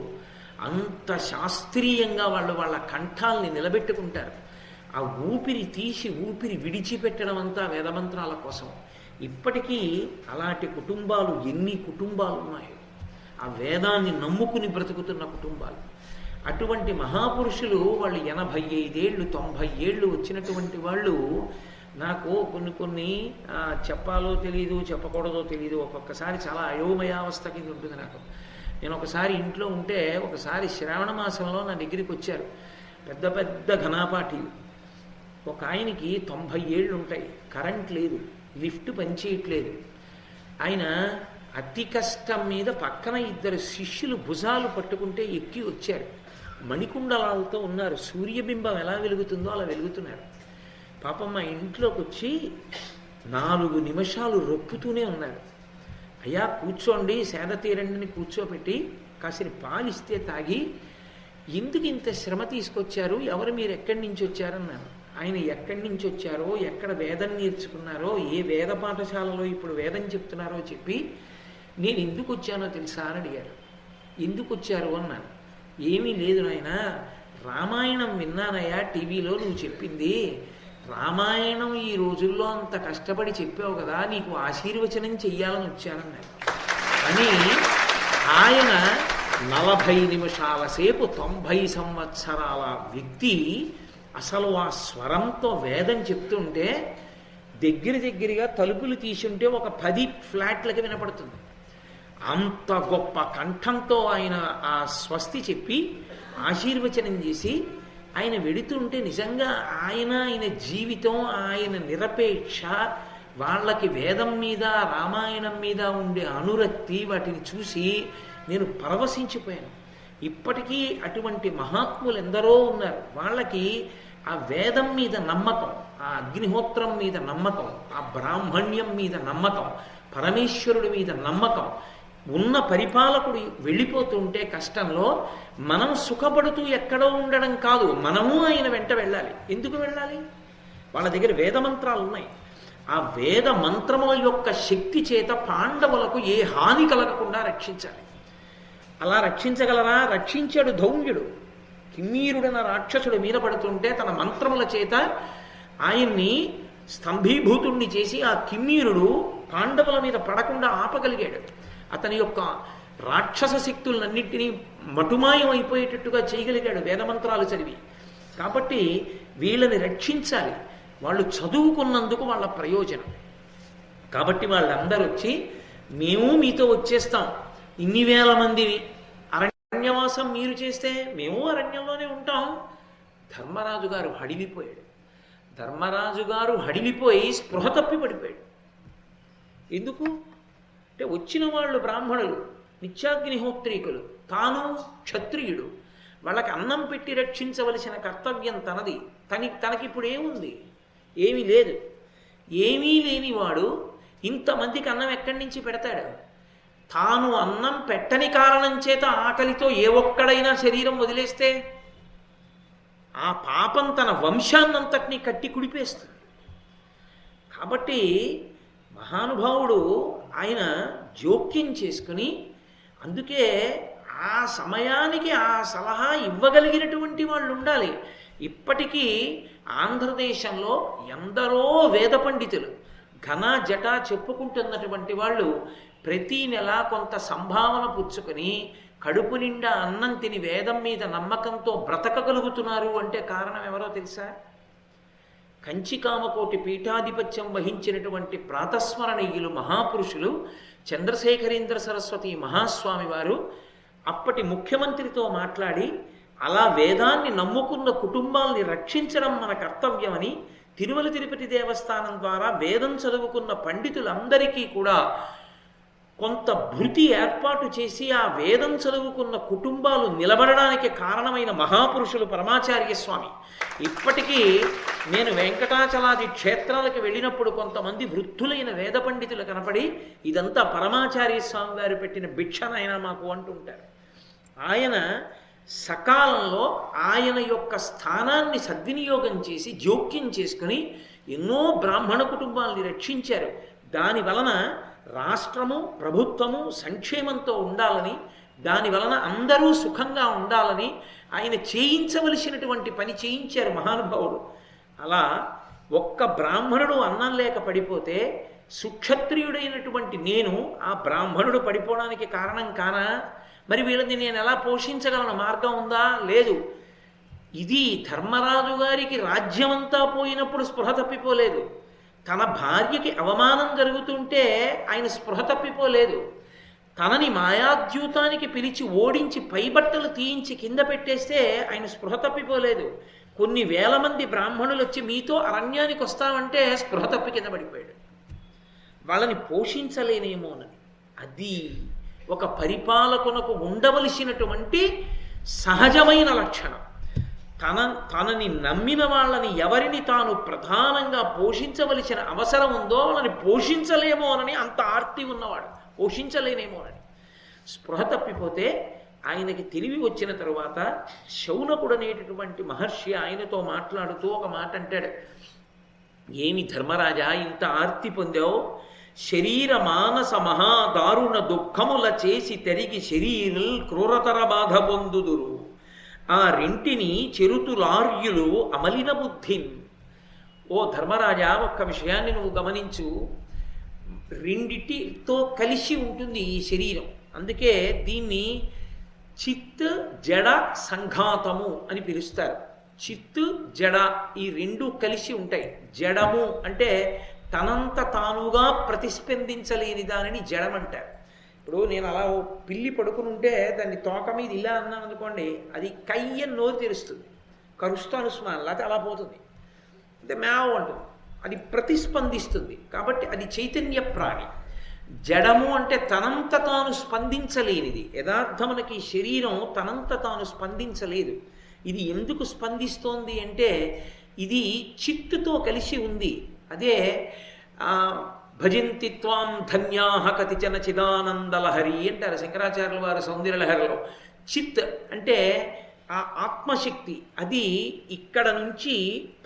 అంత శాస్త్రీయంగా వాళ్ళ కంఠాల్ని నిలబెట్టుకుంటారు. ఆ ఊపిరి తీసి ఊపిరి విడిచిపెట్టడం అంతా వేదమంత్రాల కోసం. ఇప్పటికీ అలాంటి కుటుంబాలు ఎన్ని కుటుంబాలు ఉన్నాయో, ఆ వేదాన్ని నమ్ముకుని బ్రతుకుతున్న కుటుంబాలు. అటువంటి మహాపురుషులు వాళ్ళు 85 ఏళ్ళు 90 ఏళ్ళు వచ్చినటువంటి వాళ్ళు నాకు కొన్ని చెప్పాలో తెలీదు, చెప్పకూడదో తెలీదు. ఒక్కొక్కసారి చాలా అయోమయావస్థ కింద ఉంటుంది నాకు. నేను ఒకసారి ఇంట్లో ఉంటే, ఒకసారి శ్రావణ మాసంలో నా దగ్గరికి వచ్చారు పెద్ద పెద్ద ఘనాపాఠీలు. ఒక ఆయనకి 90 ఏళ్ళు ఉంటాయి, కరెంట్ లేదు, లిఫ్ట్ పనిచేయట్లేదు. ఆయన అతి కష్టం మీద పక్కన 2 శిష్యులు భుజాలు పట్టుకుంటే ఎక్కి వచ్చారు. మణికుండలాలతో ఉన్నారు. సూర్యబింబం ఎలా వెలుగుతుందో అలా వెలుగుతున్నారు. పాపం మా ఇంట్లోకి వచ్చి 4 నిమిషాలు రొప్పుతూనే ఉన్నారు. అయ్యా కూర్చోండి, సేద తీరండిని కూర్చోబెట్టి కాసిన పాలిస్తే తాగి, ఎందుకు ఇంత శ్రమ తీసుకొచ్చారు, ఎవరు మీరు ఎక్కడి నుంచి వచ్చారన్నారు. ఆయన ఎక్కడి నుంచి వచ్చారో, ఎక్కడ వేదం నేర్చుకున్నారో, ఏ వేద పాఠశాలలో ఇప్పుడు వేదం చెప్తున్నారో చెప్పి, నేను ఎందుకు వచ్చానో తెలుసా అని అడిగారు. ఎందుకు వచ్చారు అన్నాను. ఏమీ లేదు నాయన, రామాయణం విన్నానయ్యా టీవీలో, నువ్వు చెప్పింది రామాయణం ఈ రోజుల్లో అంత కష్టపడి చెప్పావు కదా, నీకు ఆశీర్వచనం చెయ్యాలని వచ్చానన్నారు. అని ఆయన 40 నిమిషాల సేపు 90 సంవత్సరాల వ్యక్తి అసలు ఆ స్వరంతో వేదం చెప్తుంటే దగ్గరగా తలుపులు తీసుంటే ఒక 10 ఫ్లాట్లకి వినపడుతుంది. అంత గొప్ప కంఠంతో ఆయన ఆ స్వస్తి చెప్పి ఆశీర్వచనం చేసి ఆయన వెడుతుంటే నిజంగా ఆయన జీవితం, ఆయన నిరపేక్ష, వాళ్ళకి వేదం మీద రామాయణం మీద ఉండే అనురక్తి, వాటిని చూసి నేను పరవశించిపోయాను. ఇప్పటికీ అటువంటి మహాత్ములు ఎందరో ఉన్నారు. వాళ్ళకి ఆ వేదం మీద నమ్మకం, ఆ అగ్నిహోత్రం మీద నమ్మకం, ఆ బ్రాహ్మణ్యం మీద నమ్మకం, పరమేశ్వరుడి మీద నమ్మకం ఉన్న పరిపాలకుడు వెళ్ళిపోతుంటే కష్టంలో మనం సుఖపడుతూ ఎక్కడో ఉండడం కాదు, మనము ఆయన వెంట వెళ్ళాలి. ఎందుకు వెళ్ళాలి? వాళ్ళ దగ్గర వేదమంత్రాలు ఉన్నాయి. ఆ వేద మంత్రముల యొక్క శక్తి చేత పాండవులకు ఏ హాని కలగకుండా రక్షించాలి. అలా రక్షించగలరా? రక్షించాడు ధౌమ్యుడు. కిమ్మీరుడన రాక్షసుడు మీద పడుతుంటే తన మంత్రముల చేత ఆయన్ని స్తంభీభూతుణ్ణి చేసి ఆ కిమ్మీరుడు పాండవుల మీద పడకుండా ఆపగలిగాడు. అతని యొక్క రాక్షస శక్తులన్నింటినీ మటుమాయం అయిపోయేటట్టుగా చేయగలిగాడు వేదమంత్రాలు చదివి. కాబట్టి వీళ్ళని రక్షించాలి. వాళ్ళు చదువుకున్నందుకు వాళ్ళ ప్రయోజనం. కాబట్టి వాళ్ళందరూ వచ్చి, మేము మీతో వచ్చేస్తాం, ఇన్ని వేల మందిని అరణ్యవాసం మీరు చేస్తే మేము అరణ్యంలోనే ఉంటాం. ధర్మరాజు గారు హడిలిపోయాడు. ధర్మరాజు గారు హడిలిపోయి స్పృహ తప్పి పడిపోయాడు. ఎందుకు అంటే వచ్చిన వాళ్ళు బ్రాహ్మణులు, నిత్యాగ్నిహోత్రీకులు, తాను క్షత్రియుడు. వాళ్ళకి అన్నం పెట్టి రక్షించవలసిన కర్తవ్యం తనది. తనకిప్పుడు ఏముంది? ఏమీ లేదు. ఏమీ లేనివాడు ఇంతమందికి అన్నం ఎక్కడి నుంచి పెడతాడు? తాను అన్నం పెట్టని కారణం చేత ఆకలితో ఏ ఒక్కడైనా శరీరం వదిలేస్తే ఆ పాపం తన వంశాన్నంతటినీ కట్టి కుడిపేస్తుంది. కాబట్టి మహానుభావుడు ఆయన జోక్యం చేసుకుని, అందుకే ఆ సమయానికి ఆ సలహా ఇవ్వగలిగినటువంటి వాళ్ళు ఉండాలి. ఇప్పటికీ ఆంధ్రదేశంలో ఎందరో వేద పండితులు ఘన జట చెప్పుకుంటున్నటువంటి వాళ్ళు ప్రతీ నెల కొంత సంభావన పుచ్చుకొని కడుపు నిండా అన్నం తిని వేదం మీద నమ్మకంతో బ్రతకగలుగుతున్నారు అంటే కారణం ఎవరో తెలుసా? కంచికామకోటి పీఠాధిపత్యం వహించినటువంటి ప్రాతస్మరణీయులు మహాపురుషులు చంద్రశేఖరేంద్ర సరస్వతి మహాస్వామి వారు అప్పటి ముఖ్యమంత్రితో మాట్లాడి, అలా వేదాన్ని నమ్ముకున్న కుటుంబాల్ని రక్షించడం మన కర్తవ్యమని తిరుమల తిరుపతి దేవస్థానం ద్వారా వేదం చదువుకున్న పండితులందరికీ కూడా కొంత భృతి ఏర్పాటు చేసి ఆ వేదం చదువుకున్న కుటుంబాలు నిలబడడానికి కారణమైన మహాపురుషులు పరమాచార్య స్వామి. ఇప్పటికీ నేను వెంకటాచలాది క్షేత్రాలకు వెళ్ళినప్పుడు కొంతమంది వృద్ధులైన వేద పండితులు కనపడి ఇదంతా పరమాచార్య స్వామి గారు పెట్టిన భిక్షనైనా మాకు అంటుంటారు. ఆయన సకాలంలో ఆయన యొక్క స్థానాన్ని సద్వినియోగం చేసి జోక్యం చేసుకుని ఎన్నో బ్రాహ్మణ కుటుంబాలని రక్షించారు. దాని వలన రాష్ట్రము ప్రభుత్వము సంక్షేమంతో ఉండాలని, దాని వలన అందరూ సుఖంగా ఉండాలని ఆయన చేయించవలసినటువంటి పని చేయించారు మహానుభావుడు. అలా ఒక్క బ్రాహ్మణుడు అన్నం లేక పడిపోతే సుక్షత్రియుడైనటువంటి నేను ఆ బ్రాహ్మణుడు పడిపోవడానికి కారణం కానా? మరి వీళ్ళని నేను ఎలా పోషించగలను? మార్గం ఉందా? లేదు. ఇది ధర్మరాజు గారికి రాజ్యమంతా పోయినప్పుడు స్పృహ తప్పిపోలేదు. తన భార్యకి అవమానం జరుగుతుంటే ఆయన స్పృహ తప్పిపోలేదు. తనని మాయాద్యూతానికి పిలిచి ఓడించి పైబట్టలు తీయించి కింద పెట్టేస్తే ఆయన స్పృహ తప్పిపోలేదు. కొన్ని వేల మంది బ్రాహ్మణులు వచ్చి మీతో అరణ్యానికి వస్తామంటే స్పృహ తప్పి కింద పడిపోయాడు. వాళ్ళని పోషించలేనేమోనని. అది ఒక పరిపాలకునకు ఉండవలసినటువంటి సహజమైన లక్షణం. తనని నమ్మిన వాళ్ళని ఎవరిని తాను ప్రధానంగా పోషించవలసిన అవసరం ఉందో వాళ్ళని పోషించలేమోనని అంత ఆర్తి ఉన్నవాడు, పోషించలేనేమోనని. స్పృహ తప్పిపోతే ఆయనకి తెలివి వచ్చిన తరువాత శౌనకుడు అనేటటువంటి మహర్షి ఆయనతో మాట్లాడుతూ ఒక మాట అంటాడు. ఏమి ధర్మరాజా ఇంత ఆర్తి పొందావు? శరీర మానస మహాదారుణ దుఃఖముల చేసి తెరిగి శరీరుల్ క్రూరతర బాధ పొందుదురు. ఆ రెంటిని చెరుతులార్యులు అమలిన బుద్ధిన్. ఓ ధర్మరాజా, ఒక్క విషయాన్ని నువ్వు గమనించు. రెండిటితో కలిసి ఉంటుంది ఈ శరీరం. అందుకే దీన్ని చిత్ జడ సంఘాతము అని పిలుస్తారు. చిత్తు జడ ఈ రెండు కలిసి ఉంటాయి. జడము అంటే తనంత తానుగా ప్రతిస్పందించలేని దానిని జడమంటారు. ఇప్పుడు నేను అలా ఓ పిల్లి పడుకుని ఉంటే దాన్ని తోక మీద ఇలా అన్నాను అనుకోండి, అది కయ్యని నోరు తెరుస్తుంది, కరుస్తాను స్మాన్, లేకపోతే అలా పోతుంది, అంటే మేవ అంటుంది, అది ప్రతిస్పందిస్తుంది. కాబట్టి అది చైతన్య ప్రాణి. జడము అంటే తనంత తాను స్పందించలేనిది. యథార్థమునకి శరీరం తనంత తాను స్పందించలేదు. ఇది ఎందుకు స్పందిస్తోంది అంటే ఇది చిత్తుతో కలిసి ఉంది. అదే భజంతి త్వాం ధన్యాహ కతిచన చిదానందలహరి అంటారు శంకరాచార్యుల వారు సౌందర్యలహరిలో. చిత్ అంటే ఆ ఆత్మశక్తి, అది ఇక్కడ నుంచి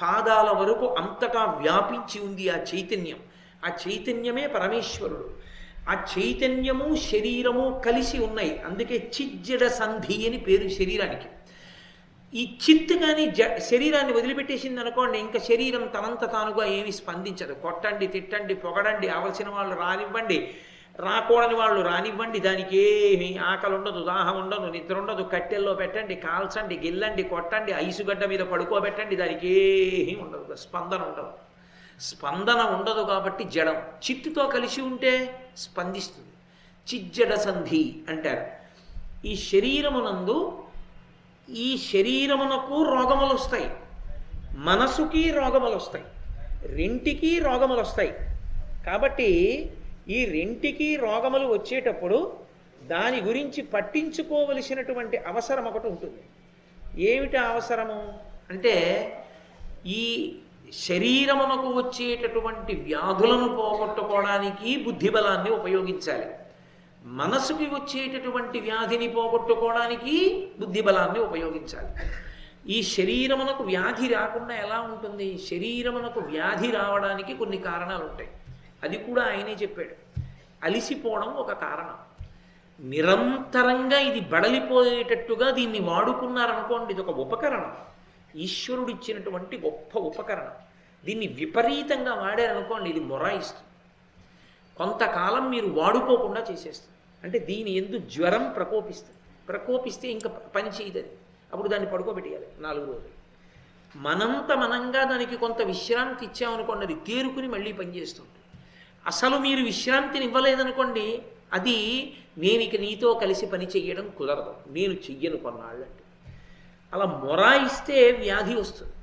పాదాల వరకు అంతటా వ్యాపించి ఉంది ఆ చైతన్యం. ఆ చైతన్యమే పరమేశ్వరుడు. ఆ చైతన్యము శరీరము కలిసి ఉన్నాయి. అందుకే చిజ్జడ సంధి అని పేరు శరీరానికి. ఈ చిత్తు కానీ శరీరాన్ని వదిలిపెట్టేసింది అనుకోండి, ఇంకా శరీరం తనంత తానుగా ఏమి స్పందించదు. కొట్టండి, తిట్టండి, పొగడండి, ఆవలసిన వాళ్ళు రానివ్వండి, రాకూడని వాళ్ళు రానివ్వండి, దానికి ఏమి ఆకలి ఉండదు, దాహం ఉండదు, నిద్ర ఉండదు. కట్టెల్లో పెట్టండి, కాల్చండి, గిల్లండి, కొట్టండి, ఐసుగడ్డ మీద పడుకోబెట్టండి, దానికి ఏమీ ఉండదు, స్పందన ఉండదు. స్పందన ఉండదు కాబట్టి జడం. చిత్తుతో కలిసి ఉంటే స్పందిస్తుంది. చిజ్జడ సంధి అంటారు. ఈ శరీరమునందు ఈ శరీరమునకు రోగములు వస్తాయి, మనసుకి రోగములు వస్తాయి, రెంటికి రోగములు వస్తాయి. కాబట్టి ఈ రెంటికి రోగములు వచ్చేటప్పుడు దాని గురించి పట్టించుకోవలసినటువంటి అవసరం ఒకటి ఉంటుంది. ఏమిటి అవసరము అంటే ఈ శరీరమునకు వచ్చేటటువంటి వ్యాధులను పోగొట్టుకోవడానికి బుద్ధిబలాన్ని ఉపయోగించాలి. మనసుకి వచ్చేటటువంటి వ్యాధిని పోగొట్టుకోవడానికి బుద్ధిబలాన్ని ఉపయోగించాలి. ఈ శరీరమునకు వ్యాధి రాకుండా ఎలా ఉంటుంది? శరీరమునకు వ్యాధి రావడానికి కొన్ని కారణాలు ఉంటాయి. అది కూడా ఆయనే చెప్పాడు. అలిసిపోవడం ఒక కారణం. నిరంతరంగా ఇది బడలిపోయేటట్టుగా దీన్ని వాడుకున్నారనుకోండి, ఇది ఒక ఉపకరణం, ఈశ్వరుడు ఇచ్చినటువంటి గొప్ప ఉపకరణం. దీన్ని విపరీతంగా వాడారనుకోండి, ఇది మొరాయిస్తుంది. కొంతకాలం మీరు వాడుకోకుండా చేసేస్తుంది. అంటే దీని ఎందు జ్వరం ప్రకోపిస్తే ఇంకా పని చేయదు. అప్పుడు దాన్ని పడుకోబెట్టేయాలి 4 రోజులు. మనంగా దానికి కొంత విశ్రాంతి ఇచ్చామనుకోండి, అది తేరుకుని మళ్ళీ పనిచేస్తుంది. అసలు మీరు విశ్రాంతిని ఇవ్వలేదనుకోండి, అది నేను ఇక నీతో కలిసి పని చెయ్యడం కుదరదు, నేను చెయ్యను కొన్నాళ్ళంటే. అలా మొరాయిస్తే వ్యాధి వస్తుంది.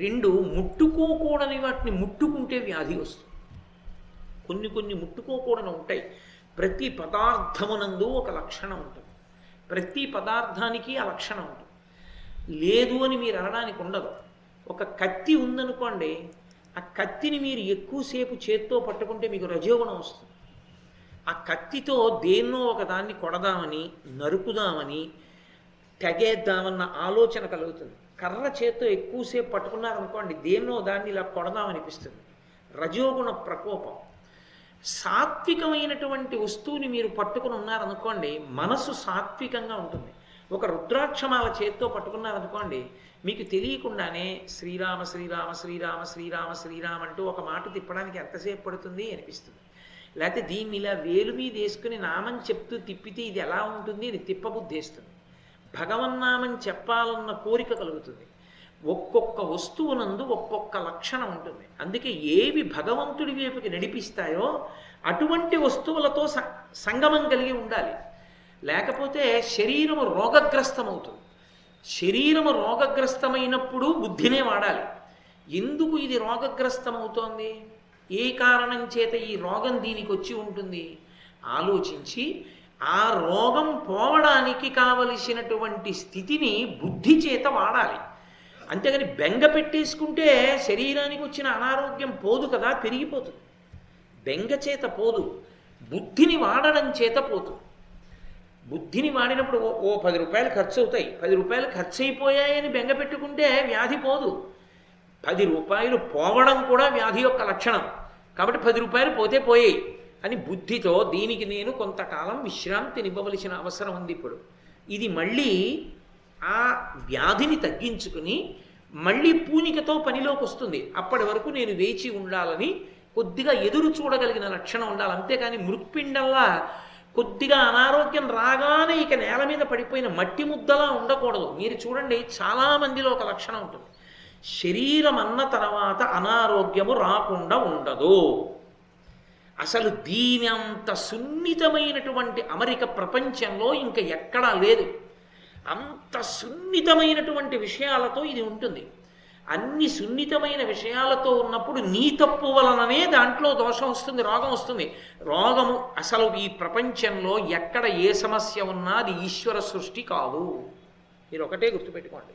2 ముట్టుకోకూడని వాటిని ముట్టుకుంటే వ్యాధి వస్తుంది. కొన్ని ముట్టుకోకూడని ఉంటాయి. ప్రతి పదార్థమునందు ఒక లక్షణం ఉంటుంది. ప్రతి పదార్థానికి ఆ లక్షణం ఉంటుంది. లేదు అని మీరు అనడానికి ఉండదు. ఒక కత్తి ఉందనుకోండి, ఆ కత్తిని మీరు ఎక్కువసేపు చేత్తో పట్టుకుంటే మీకు రజోగుణం వస్తుంది. ఆ కత్తితో దేన్నో ఒక దాన్ని కొడదామని, నరుకుదామని, తెగేద్దామన్న ఆలోచన కలుగుతుంది. కర్ర చేత్తో ఎక్కువసేపు పట్టుకున్నారనుకోండి, దేన్నో దాన్ని ఇలా కొడదామనిపిస్తుంది. రజోగుణ ప్రకోపం. సాత్వికమైనటువంటి వస్తువుని మీరు పట్టుకుని ఉన్నారనుకోండి, మనసు సాత్వికంగా ఉంటుంది. ఒక రుద్రాక్షమాల చేత్తో పట్టుకున్నారనుకోండి, మీకు తెలియకుండానే శ్రీరామ శ్రీరామ శ్రీరామ శ్రీరామ శ్రీరామ అంటూ ఒక మాట తిప్పడానికి ఎంతసేపు పడుతుంది అనిపిస్తుంది. లేకపోతే దీన్ని ఇలా వేలు మీద వేసుకుని నామం చెప్తూ తిప్పితే ఇది ఎలా ఉంటుంది అని తిప్పబుద్ధేస్తుంది. భగవన్నామం చెప్పాలన్న కోరిక కలుగుతుంది. ఒక్కొక్క వస్తువునందు ఒక్కొక్క లక్షణం ఉంటుంది. అందుకే ఏవి భగవంతుడి వైపుకి నడిపిస్తాయో అటువంటి వస్తువులతో సంగమం కలిగి ఉండాలి. లేకపోతే శరీరము రోగగ్రస్తమవుతుంది. శరీరము రోగగ్రస్తమైనప్పుడు బుద్ధినే వాడాలి. ఎందుకు ఇది రోగగ్రస్తమవుతోంది, ఏ కారణం చేత ఈ రోగం దీనికి వచ్చి ఉంటుంది ఆలోచించి ఆ రోగం పోవడానికి కావలసినటువంటి స్థితిని బుద్ధి చేత వాడాలి. అంతేగాని బెంగ పెట్టేసుకుంటే శరీరానికి వచ్చిన అనారోగ్యం పోదు కదా, పెరిగిపోతుంది. బెంగ చేత పోదు, బుద్ధిని వాడడం చేత పోతుంది. బుద్ధిని వాడినప్పుడు ఓ 10 రూపాయలు ఖర్చు అవుతాయి, 10 రూపాయలు ఖర్చు అయిపోయాయని బెంగ పెట్టుకుంటే వ్యాధి పోదు. 10 రూపాయలు పోవడం కూడా వ్యాధి యొక్క లక్షణం. కాబట్టి 10 రూపాయలు పోతే పోయాయి అని బుద్ధితో దీనికి నేను కొంతకాలం విశ్రాంతినివ్వవలసిన అవసరం ఉంది. ఇప్పుడు ఇది మళ్ళీ ఆ వ్యాధిని తగ్గించుకుని మళ్ళీ పూనికతో పనిలోకి వస్తుంది. అప్పటి వరకు నేను వేచి ఉండాలని కొద్దిగా ఎదురు చూడగలిగిన లక్షణం ఉండాలి. అంతేకాని మృత్పిండల్లా కొద్దిగా అనారోగ్యం రాగానే ఇక నేల మీద పడిపోయిన మట్టి ముద్దలా ఉండకూడదు. మీరు చూడండి, చాలామందిలో ఒక లక్షణం ఉంటుంది. శరీరం అన్న తర్వాత అనారోగ్యము రాకుండా ఉండదు. అసలు దీని అంత సున్నితమైనటువంటి అమరిక ప్రపంచంలో ఇంకా ఎక్కడా లేదు. అంత సున్నితమైనటువంటి విషయాలతో ఇది ఉంటుంది. అన్ని సున్నితమైన విషయాలతో ఉన్నప్పుడు నీ తప్పు వలననే దాంట్లో దోషం వస్తుంది, రోగం వస్తుంది. రోగము అసలు ఈ ప్రపంచంలో ఎక్కడ ఏ సమస్య ఉన్నా అది ఈశ్వర సృష్టి కాదు. మీరు ఒకటే గుర్తుపెట్టుకోండి,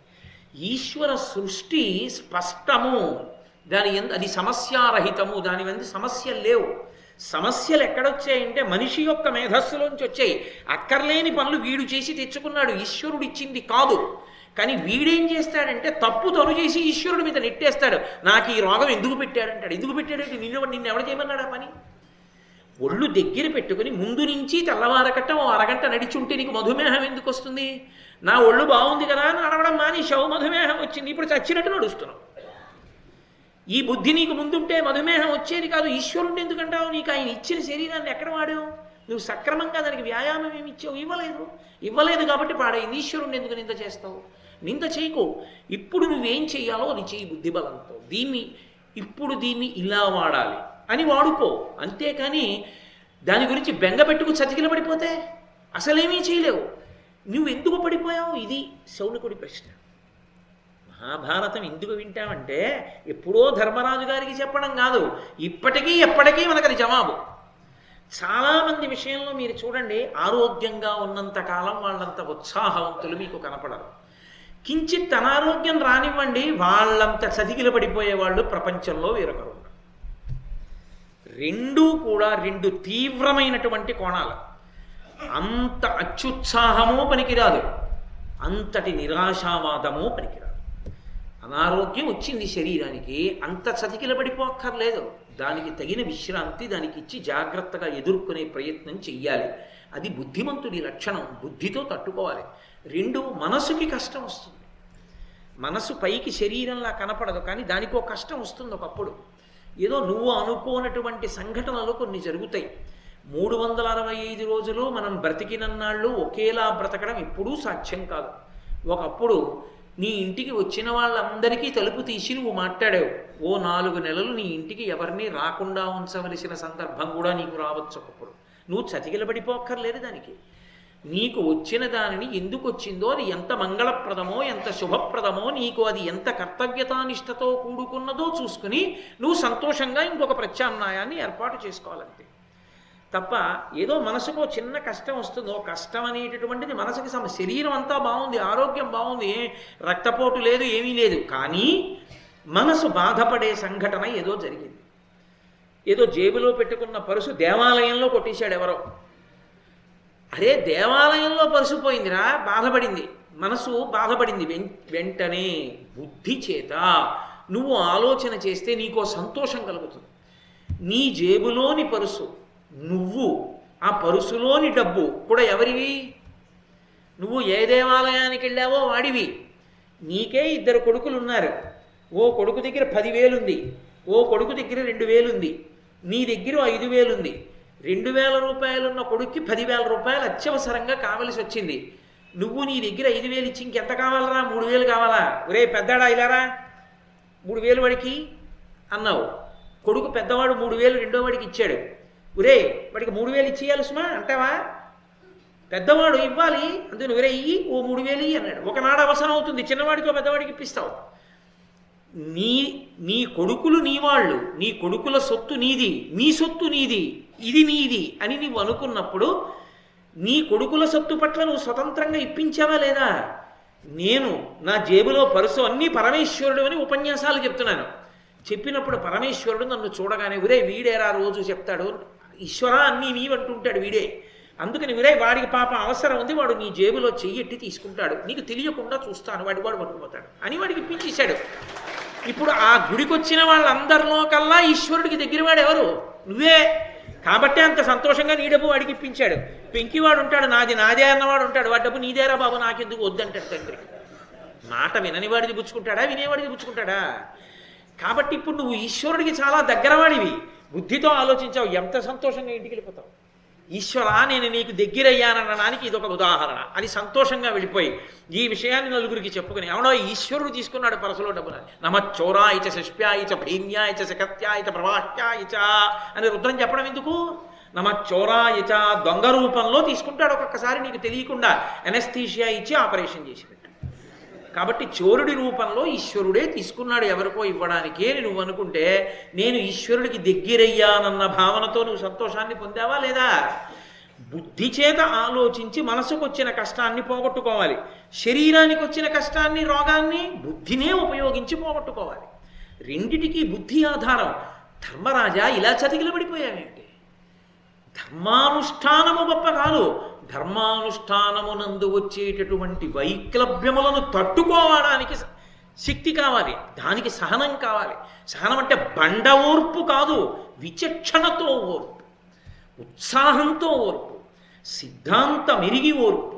ఈశ్వర సృష్టి స్పష్టము, అది సమస్యారహితము, దాని మీద సమస్యలు లేవు. సమస్యలు ఎక్కడొచ్చాయంటే మనిషి యొక్క మేధస్సులోంచి వచ్చాయి. అక్కర్లేని పనులు వీడు చేసి తెచ్చుకున్నాడు, ఈశ్వరుడు ఇచ్చింది కాదు. కానీ వీడేం చేస్తాడంటే తప్పు తను చేసి ఈశ్వరుడి మీద నెట్టేస్తాడు. నాకు ఈ రోగం ఎందుకు పెట్టాడంటాడు. ఎందుకు పెట్టాడంటే నిన్ను ఎవడు చేయమన్నాడు ఆ పని? ఒళ్ళు దగ్గర పెట్టుకుని ముందు నుంచి తెల్లవారకట్ట ఓ అరగంట నడిచుంటే నీకు మధుమేహం ఎందుకు వస్తుంది? నా ఒళ్ళు బాగుంది కదా అని నడవడం మానేశావు, మధుమేహం వచ్చింది. ఇప్పుడు చచ్చినట్టు నడుస్తున్నావు. ఈ బుద్ధి నీకు ముందుంటే మధుమేహం వచ్చేది కాదు. ఈశ్వరుణ్ణి ఎందుకంటావు? నీకు ఆయన ఇచ్చిన శరీరాన్ని ఎక్కడ వాడావు? నువ్వు సక్రమంగా దానికి వ్యాయామం ఏమి ఇచ్చావు? ఇవ్వలేదు కాబట్టి పాడైంది. ఈశ్వరుణ్ణి ఎందుకు నింద చేస్తావు? నింద చేయకు. ఇప్పుడు నువ్వేం చెయ్యాలో అది చెయ్యి బుద్ధిబలంతో. దీన్ని ఇలా వాడాలి అని వాడుకో. అంతేకాని దాని గురించి బెంగ పెట్టుకు చతికిల పడిపోతే అసలేమీ చేయలేవు. నువ్వు ఎందుకు పడిపోయావు? ఇది శౌనకుడి ప్రశ్న. మహాభారతం ఎందుకు వింటామంటే ఎప్పుడో ధర్మరాజు గారికి చెప్పడం కాదు, ఇప్పటికీ ఎప్పటికీ మనకది జవాబు. చాలామంది విషయంలో మీరు చూడండి, ఆరోగ్యంగా ఉన్నంతకాలం వాళ్ళంత ఉత్సాహవంతులు మీకు కనపడరు. కించిత్ అనారోగ్యం రానివ్వండి, వాళ్ళంత చతికిల పడిపోయే వాళ్ళు ప్రపంచంలో వేరొకరు. రెండూ కూడా రెండు తీవ్రమైనటువంటి కోణాలు. అంత అత్యుత్సాహమూ పనికిరాదు, అంతటి నిరాశావాదమూ పనికిరాదు. అనారోగ్యం వచ్చింది శరీరానికి, అంత చతికిల పడిపోక్కర్లేదు. దానికి తగిన విశ్రాంతి దానికి ఇచ్చి జాగ్రత్తగా ఎదుర్కొనే ప్రయత్నం చెయ్యాలి. అది బుద్ధిమంతుడి లక్షణం. బుద్ధితో తట్టుకోవాలి. రెండు, మనసుకి కష్టం వస్తుంది. మనసు పైకి శరీరంలా కనపడదు, కానీ దానికో కష్టం వస్తుంది ఒకప్పుడు. ఏదో నువ్వు అనుకోనటువంటి సంఘటనలు కొన్ని జరుగుతాయి. 365 రోజులు మనం బ్రతికినన్నాళ్ళు ఒకేలా బ్రతకడం ఎప్పుడూ సాధ్యం కాదు. ఒకప్పుడు నీ ఇంటికి వచ్చిన వాళ్ళందరికీ తలుపు తీసి నువ్వు మాట్లాడావు. ఓ 4 నెలలు నీ ఇంటికి ఎవరిని రాకుండా ఉంచవలసిన సందర్భం కూడా నీకు రావచ్చు. ఒకప్పుడు నువ్వు చతికిలబడిపోక్కర్లేదు. దానికి నీకు వచ్చిన దానిని ఎందుకు వచ్చిందో, అది ఎంత మంగళప్రదమో ఎంత శుభప్రదమో, నీకు అది ఎంత కర్తవ్యతానిష్టతో కూడుకున్నదో చూసుకుని నువ్వు సంతోషంగా ఇంకొక ప్రత్యామ్నాయాన్ని ఏర్పాటు చేసుకోవాలంతే. తప్ప ఏదో మనసుకో చిన్న కష్టం వస్తుందో, కష్టం అనేటటువంటిది మనసుకి శరీరం అంతా బాగుంది, ఆరోగ్యం బాగుంది, రక్తపోటు లేదు, ఏమీ లేదు, కానీ మనసు బాధపడే సంఘటన ఏదో జరిగింది. ఏదో జేబులో పెట్టుకున్న పరుసు దేవాలయంలో కొట్టేశాడు ఎవరో. అరే దేవాలయంలో పరుసు పోయిందిరా, బాధపడింది, మనసు బాధపడింది. వెంటనే బుద్ధి చేత నువ్వు ఆలోచన చేస్తే నీకో సంతోషం కలుగుతుంది. నీ జేబులోని పరుసు, నువ్వు ఆ పరుసులోని డబ్బు కూడా ఎవరివి? నువ్వు ఏ దేవాలయానికి వెళ్ళావో వాడివి. నీకే 2 కొడుకులు ఉన్నారు. ఓ కొడుకు దగ్గర 10,000 ఉంది, ఓ కొడుకు దగ్గర 2,000 ఉంది, నీ దగ్గర 5,000 ఉంది. 2,000 రూపాయలున్న కొడుక్కి 10,000 రూపాయలు అత్యవసరంగా కావలసి వచ్చింది. నువ్వు నీ దగ్గర 5,000 ఇచ్చి ఇంకెంత కావాలరా? 3,000 కావాలా? ఒరే పెద్దాడా ఇలారా 3,000 వాడికి అన్నావు. కొడుకు పెద్దవాడు 3,000 రెండో వాడికి ఇచ్చాడు. ఒరే వాడికి 3,000 ఇచ్చేయాలి సుమా అంటావా? పెద్దవాడు ఇవ్వాలి, అందుకని ఒరే ఇయ్యి, ఓ 3,000 ఇయ్యి అన్నాడు. ఒకనాడు అవసరం అవుతుంది, చిన్నవాడితో పెద్దవాడికి ఇప్పిస్తావు. నీ కొడుకులు నీ వాళ్ళు, నీ కొడుకుల సొత్తు నీది, నీ సొత్తు నీది, ఇది నీది అని నువ్వు అనుకున్నప్పుడు నీ కొడుకుల సొత్తు పట్ల నువ్వు స్వతంత్రంగా ఇప్పించావా లేదా? నేను నా జేబులో పరుసు అన్నీ పరమేశ్వరుడు అని ఉపన్యాసాలు చెప్తున్నాను. చెప్పినప్పుడు పరమేశ్వరుడు నన్ను చూడగానే ఒరే వీడేరా రోజు చెప్తాడు, ఈశ్వరా అన్నీ నీవంటుంటాడు వీడే, అందుకని వీరే వాడికి పాప అవసరం ఉంది, వాడు నీ జేబులో చెయ్యెట్టి తీసుకుంటాడు, నీకు తెలియకుండా చూస్తాను, వాడు పట్టుకుపోతాడు అని వాడికి ఇప్పించేశాడు. ఇప్పుడు ఆ గుడికి వచ్చిన వాళ్ళందరిలో కల్లా ఈశ్వరుడికి దగ్గర వాడు ఎవరు? నువ్వే. కాబట్టి అంత సంతోషంగా నీ డబ్బు వాడికి ఇప్పించాడు. పెంకివాడు ఉంటాడు, నాది నాదే అన్నవాడు ఉంటాడు, వాడి డబ్బు నీదేరా బాబు నాకెందుకు వద్దంటాడు తండ్రి. మాట వినని వాడిది పుచ్చుకుంటాడా, వినేవాడిది పుచ్చుకుంటాడా? కాబట్టి ఇప్పుడు నువ్వు ఈశ్వరుడికి చాలా దగ్గరవాడివి, బుద్ధితో ఆలోచించావు, ఎంత సంతోషంగా ఇంటికి వెళ్ళిపోతావు. ఈశ్వరా నేను నీకు దగ్గరయ్యాననడానికి ఇదొక ఉదాహరణ అని సంతోషంగా వెళ్ళిపోయి ఈ విషయాన్ని నలుగురికి చెప్పుకుని, అవునో ఈశ్వరుడు తీసుకున్నాడు పరసలో డబ్బున, నమచ్చోరాయిచ శిష్ప్యాయిచ భైన్యాయిచ శకత్యాయిచ ప్రవాహ్యాయిచ అని రుద్రం చెప్పడం ఎందుకు? నమచ్చోరాయిచ దొంగ రూపంలో తీసుకుంటాడు ఒక్కొక్కసారి నీకు తెలియకుండా, ఎనస్థీషియా ఇచ్చి ఆపరేషన్ చేసి. కాబట్టి చోరుడి రూపంలో ఈశ్వరుడే తీసుకున్నాడు ఎవరికో ఇవ్వడానికి అని నువ్వు అనుకుంటే, నేను ఈశ్వరుడికి దగ్గరయ్యానన్న భావనతో నువ్వు సంతోషాన్ని పొందావా లేదా? బుద్ధి చేత ఆలోచించి మనసుకు వచ్చిన కష్టాన్ని పోగొట్టుకోవాలి, శరీరానికి వచ్చిన కష్టాన్ని, రోగాన్ని బుద్ధినే ఉపయోగించి పోగొట్టుకోవాలి. రెండిటికీ బుద్ధి ఆధారం. ధర్మరాజా ఇలా చతికిలబడిపోయావేంటి? ధర్మానుష్ఠానము గొప్ప కాదు, ధర్మానుష్ఠానమునందు వచ్చేటటువంటి వైక్లభ్యములను తట్టుకోవడానికి శక్తి కావాలి, దానికి సహనం కావాలి. సహనం అంటే బండ ఓర్పు కాదు, విచక్షణతో ఓర్పు, ఉత్సాహంతో ఓర్పు, సిద్ధాంతమెరిగి ఓర్పు.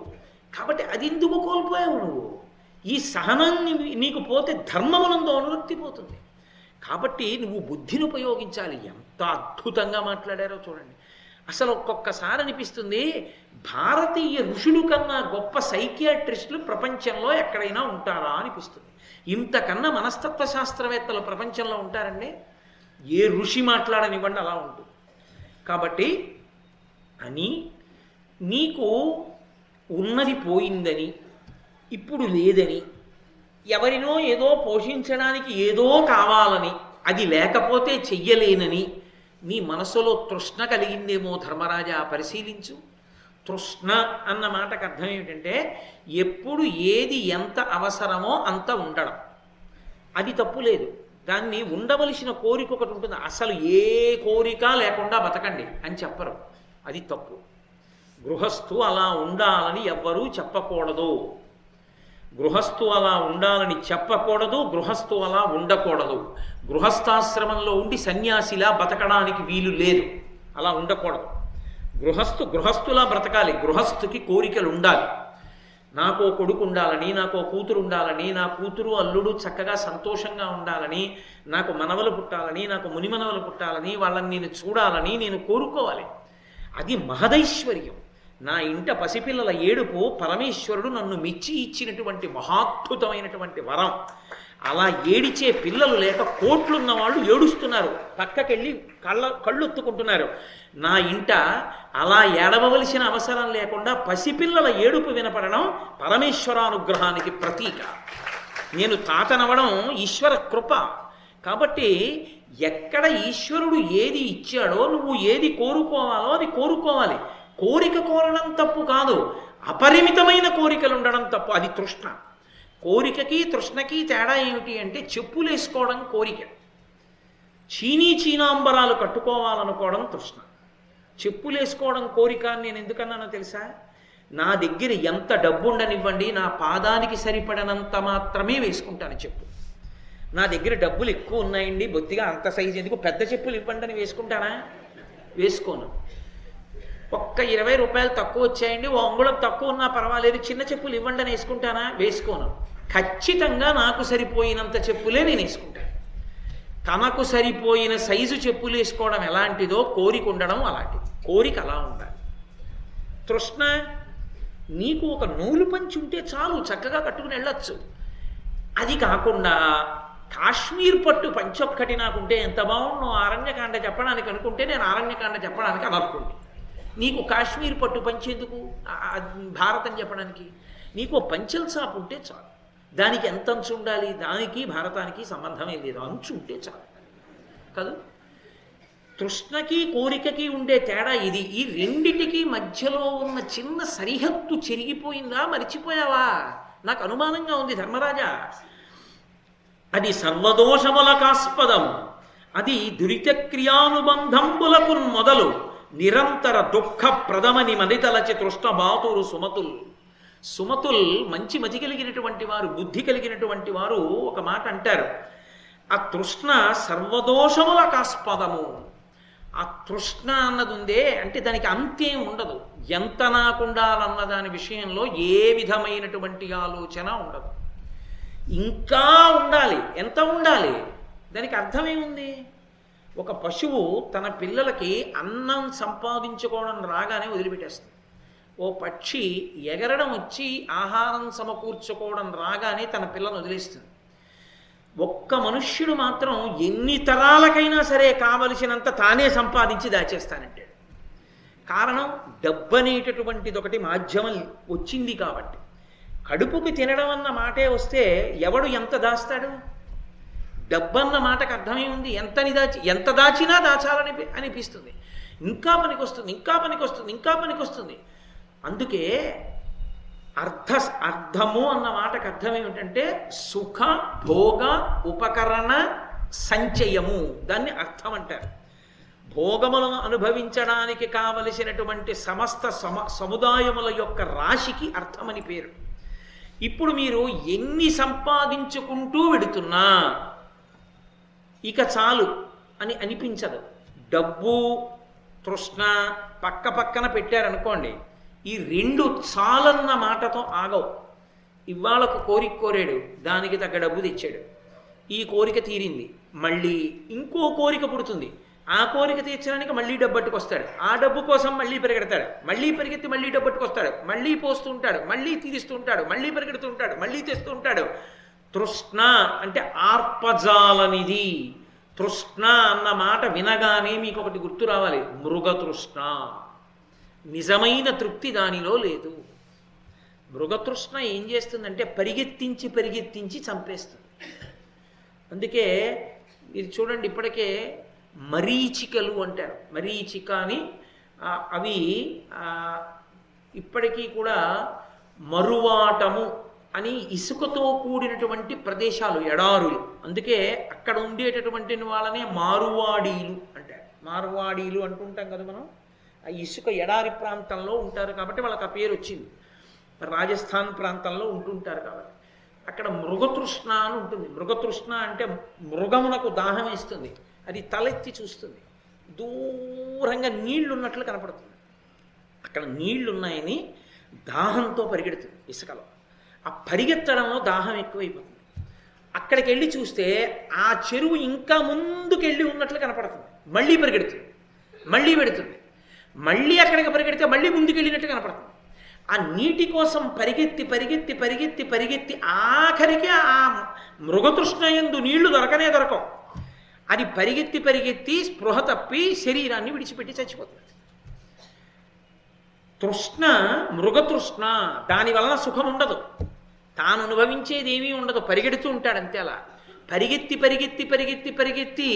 కాబట్టి అది ఎందుకు కోల్పోయావు నువ్వు? ఈ సహనాన్ని నీకు పోతే ధర్మమునందు అనురక్తి పోతుంది. కాబట్టి నువ్వు బుద్ధిని ఉపయోగించాలి. ఎంత అద్భుతంగా మాట్లాడారో చూడండి. అసలు ఒక్కొక్కసారి అనిపిస్తుంది, భారతీయ ఋషులు కన్నా గొప్ప సైకియాట్రిస్టులు ప్రపంచంలో ఎక్కడైనా ఉంటారా అనిపిస్తుంది. ఇంతకన్నా మనస్తత్వ శాస్త్రవేత్తలు ప్రపంచంలో ఉంటారండి? ఏ ఋషి మాట్లాడనివ్వండి అలా ఉంటుంది. కాబట్టి అని నీకు ఉన్నది పోయిందని, ఇప్పుడు లేదని, ఎవరినో ఏదో పోషించడానికి ఏదో కావాలని, అది లేకపోతే చెయ్యలేనని నీ మనసులో తృష్ణ కలిగిందేమో ధర్మరాజా, పరిశీలించు. తృష్ణ అన్న మాటకు అర్థం ఏమిటంటే ఎప్పుడు ఏది ఎంత అవసరమో అంత ఉండడం. అది తప్పు లేదు, దాన్ని ఉండవలసిన కోరిక ఒకటి ఉంటుంది. అసలు ఏ కోరిక లేకుండా బతకండి అని చెప్పరు, అది తప్పు. గృహస్థు అలా ఉండాలని ఎవ్వరూ చెప్పకూడదు, గృహస్థు అలా ఉండాలని చెప్పకూడదు, గృహస్థు అలా ఉండకూడదు. గృహస్థాశ్రమంలో ఉండి సన్యాసిలా బతకడానికి వీలు లేదు, అలా ఉండకూడదు. గృహస్థులా బ్రతకాలి. గృహస్థుకి కోరికలు ఉండాలి. నాకో కొడుకు ఉండాలని, నాకో కూతురు ఉండాలని, నా కూతురు అల్లుడు చక్కగా సంతోషంగా ఉండాలని, నాకు మనవలు పుట్టాలని, నాకు మునిమనవలు పుట్టాలని, వాళ్ళని నేను చూడాలని నేను కోరుకోవాలి. అది మహదైశ్వర్యం. నా ఇంట పసిపిల్లల ఏడుపు పరమేశ్వరుడు నన్ను మెచ్చి ఇచ్చినటువంటి మహాద్భుతమైనటువంటి వరం. అలా ఏడిచే పిల్లలు లేక కోట్లున్న వాళ్ళు ఏడుస్తున్నారు, పక్కకెళ్ళి కళ్ళొత్తుకుంటున్నారు. నా ఇంట అలా ఏడవలసిన అవసరం లేకుండా పసిపిల్లల ఏడుపు వినపడడం పరమేశ్వరానుగ్రహానికి ప్రతీక. నేను తాతనవడం ఈశ్వర కృప. కాబట్టి ఎక్కడ ఈశ్వరుడు ఏది ఇచ్చాడో నువ్వు ఏది కోరుకోవాలో అది కోరుకోవాలి. కోరిక కోరడం తప్పు కాదు, అపరిమితమైన కోరికలు ఉండడం తప్పు. అది తృష్ణ. కోరికకి తృష్ణకి తేడా ఏమిటి అంటే, చెప్పులు వేసుకోవడం కోరిక, చీనాంబరాలు కట్టుకోవాలనుకోవడం తృష్ణ. చెప్పులు వేసుకోవడం కోరిక అని నేను ఎందుకన్నానో తెలుసా? నా దగ్గర ఎంత డబ్బు ఉండనివ్వండి, నా పాదానికి సరిపడనంత మాత్రమే వేసుకుంటాను చెప్పు. నా దగ్గర డబ్బులు ఎక్కువ ఉన్నాయండి, బొత్తిగా అంత సైజు ఎందుకు, పెద్ద చెప్పులు ఇవ్వండి అని వేసుకుంటానా? వేసుకోను. ఒక్క 20 రూపాయలు తక్కువ వచ్చాయండి, ఓ అంగుళం తక్కువ ఉన్నా పర్వాలేదు, చిన్న చెప్పులు ఇవ్వండి అని వేసుకుంటానా? వేసుకోను. ఖచ్చితంగా నాకు సరిపోయినంత చెప్పులే నేను వేసుకుంటాను. తనకు సరిపోయిన సైజు చెప్పులు వేసుకోవడం ఎలాంటిదో కోరిక ఉండడం అలాంటిది. కోరిక అలా ఉండాలి. తృష్ణ, నీకు ఒక నూలు పంచి ఉంటే చాలు, చక్కగా కట్టుకుని వెళ్ళొచ్చు. అది కాకుండా కాశ్మీర్ పట్టు పంచొక్కటి నాకుంటే ఎంత బాగుండో అరణ్యకాండ చెప్పడానికి అనుకుంటే నేను అరణ్యకాండ చెప్పడానికి అనర్హుణ్ణి. నీకు కాశ్మీర్ పట్టు పంచి ఎందుకు భారతం చెప్పడానికి? నీకు పంచెల చాపు ఉంటే చాలు. దానికి ఎంత అంచు ఉండాలి? దానికి భారతానికి సంబంధమే లేదు, అంచు ఉంటే చాలు కాదు. తృష్ణకి కోరికకి ఉండే తేడా ఇది. ఈ రెండిటికి మధ్యలో ఉన్న చిన్న సరిహద్దు చెరిగిపోయిందా, మరిచిపోయావా? నాకు అనుమానంగా ఉంది ధర్మరాజా. అది సర్వదోషములకాస్పదం, అది దురితక్రియానుబంధంబులకు మొదలు నిరంతర దుఃఖప్రదమని మనితలచి తృష్ణబాతురు సుమతుల్. సుమతుల్ మంచి మతి కలిగినటువంటి వారు, బుద్ధి కలిగినటువంటి వారు ఒక మాట అంటారు, ఆ తృష్ణ సర్వదోషములకాస్పదము. ఆ తృష్ణ అన్నది ఉందే అంటే దానికి అంతేం ఉండదు. ఎంత నాకుండాలన్న దాని విషయంలో ఏ విధమైనటువంటి ఆలోచన ఉండదు. ఇంకా ఉండాలి. ఎంత ఉండాలి? దానికి అర్థమేముంది? ఒక పశువు తన పిల్లలకి అన్నం సంపాదించుకోవడం రాగానే వదిలిపెట్టేస్తుంది. ఓ పక్షి ఎగరడం వచ్చి ఆహారం సమకూర్చుకోవడం రాగానే తన పిల్లను వదిలేస్తుంది. ఒక్క మనుష్యుడు మాత్రం ఎన్ని తరాలకైనా సరే కావలసినంత తానే సంపాదించి దాచేస్తానంటాడు. కారణం, డబ్బు అనేటటువంటిది ఒకటి మాధ్యమం వచ్చింది కాబట్టి. కడుపుకి తినడం అన్న మాటే వస్తే ఎవడు ఎంత దాస్తాడు? డబ్బన్న మాటకు అర్థమే ఉంది. ఎంత దాచినా దాచాలని అనిపిస్తుంది. ఇంకా పనికొస్తుంది, ఇంకా పనికొస్తుంది, ఇంకా పనికొస్తుంది. అందుకే అర్థము అన్న మాటకు అర్థం ఏమిటంటే సుఖ భోగ ఉపకరణ సంచయము. దాన్ని అర్థం అంటారు. భోగములను అనుభవించడానికి కావలసినటువంటి సమస్త సముదాయముల యొక్క రాశికి అర్థమని పేరు. ఇప్పుడు మీరు ఎన్ని సంపాదించుకుంటూ వెడుతున్నా ఇక చాలు అని అనిపించదు. డబ్బు తృష్ణ పక్క పక్కన పెట్టారనుకోండి, ఈ రెండు చాలన్న మాటతో ఆగవు. ఇవాళ ఒక కోరిక కోరాడు, దానికి తగ్గ డబ్బు తెచ్చాడు, ఈ కోరిక తీరింది, మళ్ళీ ఇంకో కోరిక పుడుతుంది. ఆ కోరిక తీర్చడానికి మళ్ళీ డబ్బు పట్టుకొస్తాడు, ఆ డబ్బు కోసం మళ్ళీ పరిగెడతాడు, మళ్ళీ పరిగెత్తి మళ్ళీ డబ్బు పట్టుకొస్తాడు, మళ్ళీ పోస్తూ ఉంటాడు, మళ్ళీ తీరుస్తూ ఉంటాడు, మళ్ళీ పరిగెడుతూ ఉంటాడు, మళ్ళీ తెస్తూ ఉంటాడు. తృష్ణ అంటే ఆర్పజాలనిది. తృష్ణ అన్న మాట వినగానే మీకు ఒకటి గుర్తు రావాలి, మృగతృష్ణ. నిజమైన తృప్తి దానిలో లేదు. మృగతృష్ణ ఏం చేస్తుందంటే పరిగెత్తించి పరిగెత్తించి చంపేస్తుంది. అందుకే మీరు చూడండి, ఇప్పటికే మరీచికలు అంటారు. మరీచిక అని అవి ఇప్పటికీ కూడా మరువాటము అని ఇసుకతో కూడినటువంటి ప్రదేశాలు, ఎడారులు. అందుకే అక్కడ ఉండేటటువంటి వాళ్ళనే మారువాడీలు అంటారు. మార్వాడీలు అంటుంటాం కదా మనం. ఆ ఇసుక ఎడారి ప్రాంతంలో ఉంటారు కాబట్టి వాళ్ళకి ఆ పేరు వచ్చింది. రాజస్థాన్ ప్రాంతంలో ఉంటుంటారు కాబట్టి అక్కడ మృగతృష్ణ అని ఉంటుంది. మృగతృష్ణ అంటే మృగమునకు దాహం వేస్తుంది, అది తలెత్తి చూస్తుంది, దూరంగా నీళ్లు ఉన్నట్లు కనపడుతుంది. అక్కడ నీళ్లున్నాయని దాహంతో పరిగెడుతుంది ఇసుకలో. ఆ పరిగెత్తడంలో దాహం ఎక్కువైపోతుంది. అక్కడికి వెళ్ళి చూస్తే ఆ చెరువు ఇంకా ముందుకెళ్ళి ఉన్నట్లు కనపడుతుంది. మళ్ళీ పరిగెడుతుంది, మళ్ళీ పెడుతుంది, మళ్ళీ అక్కడికి పరిగెడితే మళ్ళీ ముందుకెళ్ళినట్టు కనపడుతుంది. ఆ నీటి కోసం పరిగెత్తి పరిగెత్తి పరిగెత్తి పరిగెత్తి ఆఖరికి ఆ మృగతృష్ణయందు నీళ్లు దొరకనే దొరకవు. అది పరిగెత్తి పరిగెత్తి స్పృహ తప్పి శరీరాన్ని విడిచిపెట్టి చచ్చిపోతుంది. తృష్ణ మృగతృష్ణ. దాని వలన సుఖం ఉండదు, తాను అనుభవించేది ఏమీ ఉండదు, పరిగెడుతూ ఉంటాడు అంతే. అలా పరిగెత్తి పరిగెత్తి పరిగెత్తి పరిగెత్తి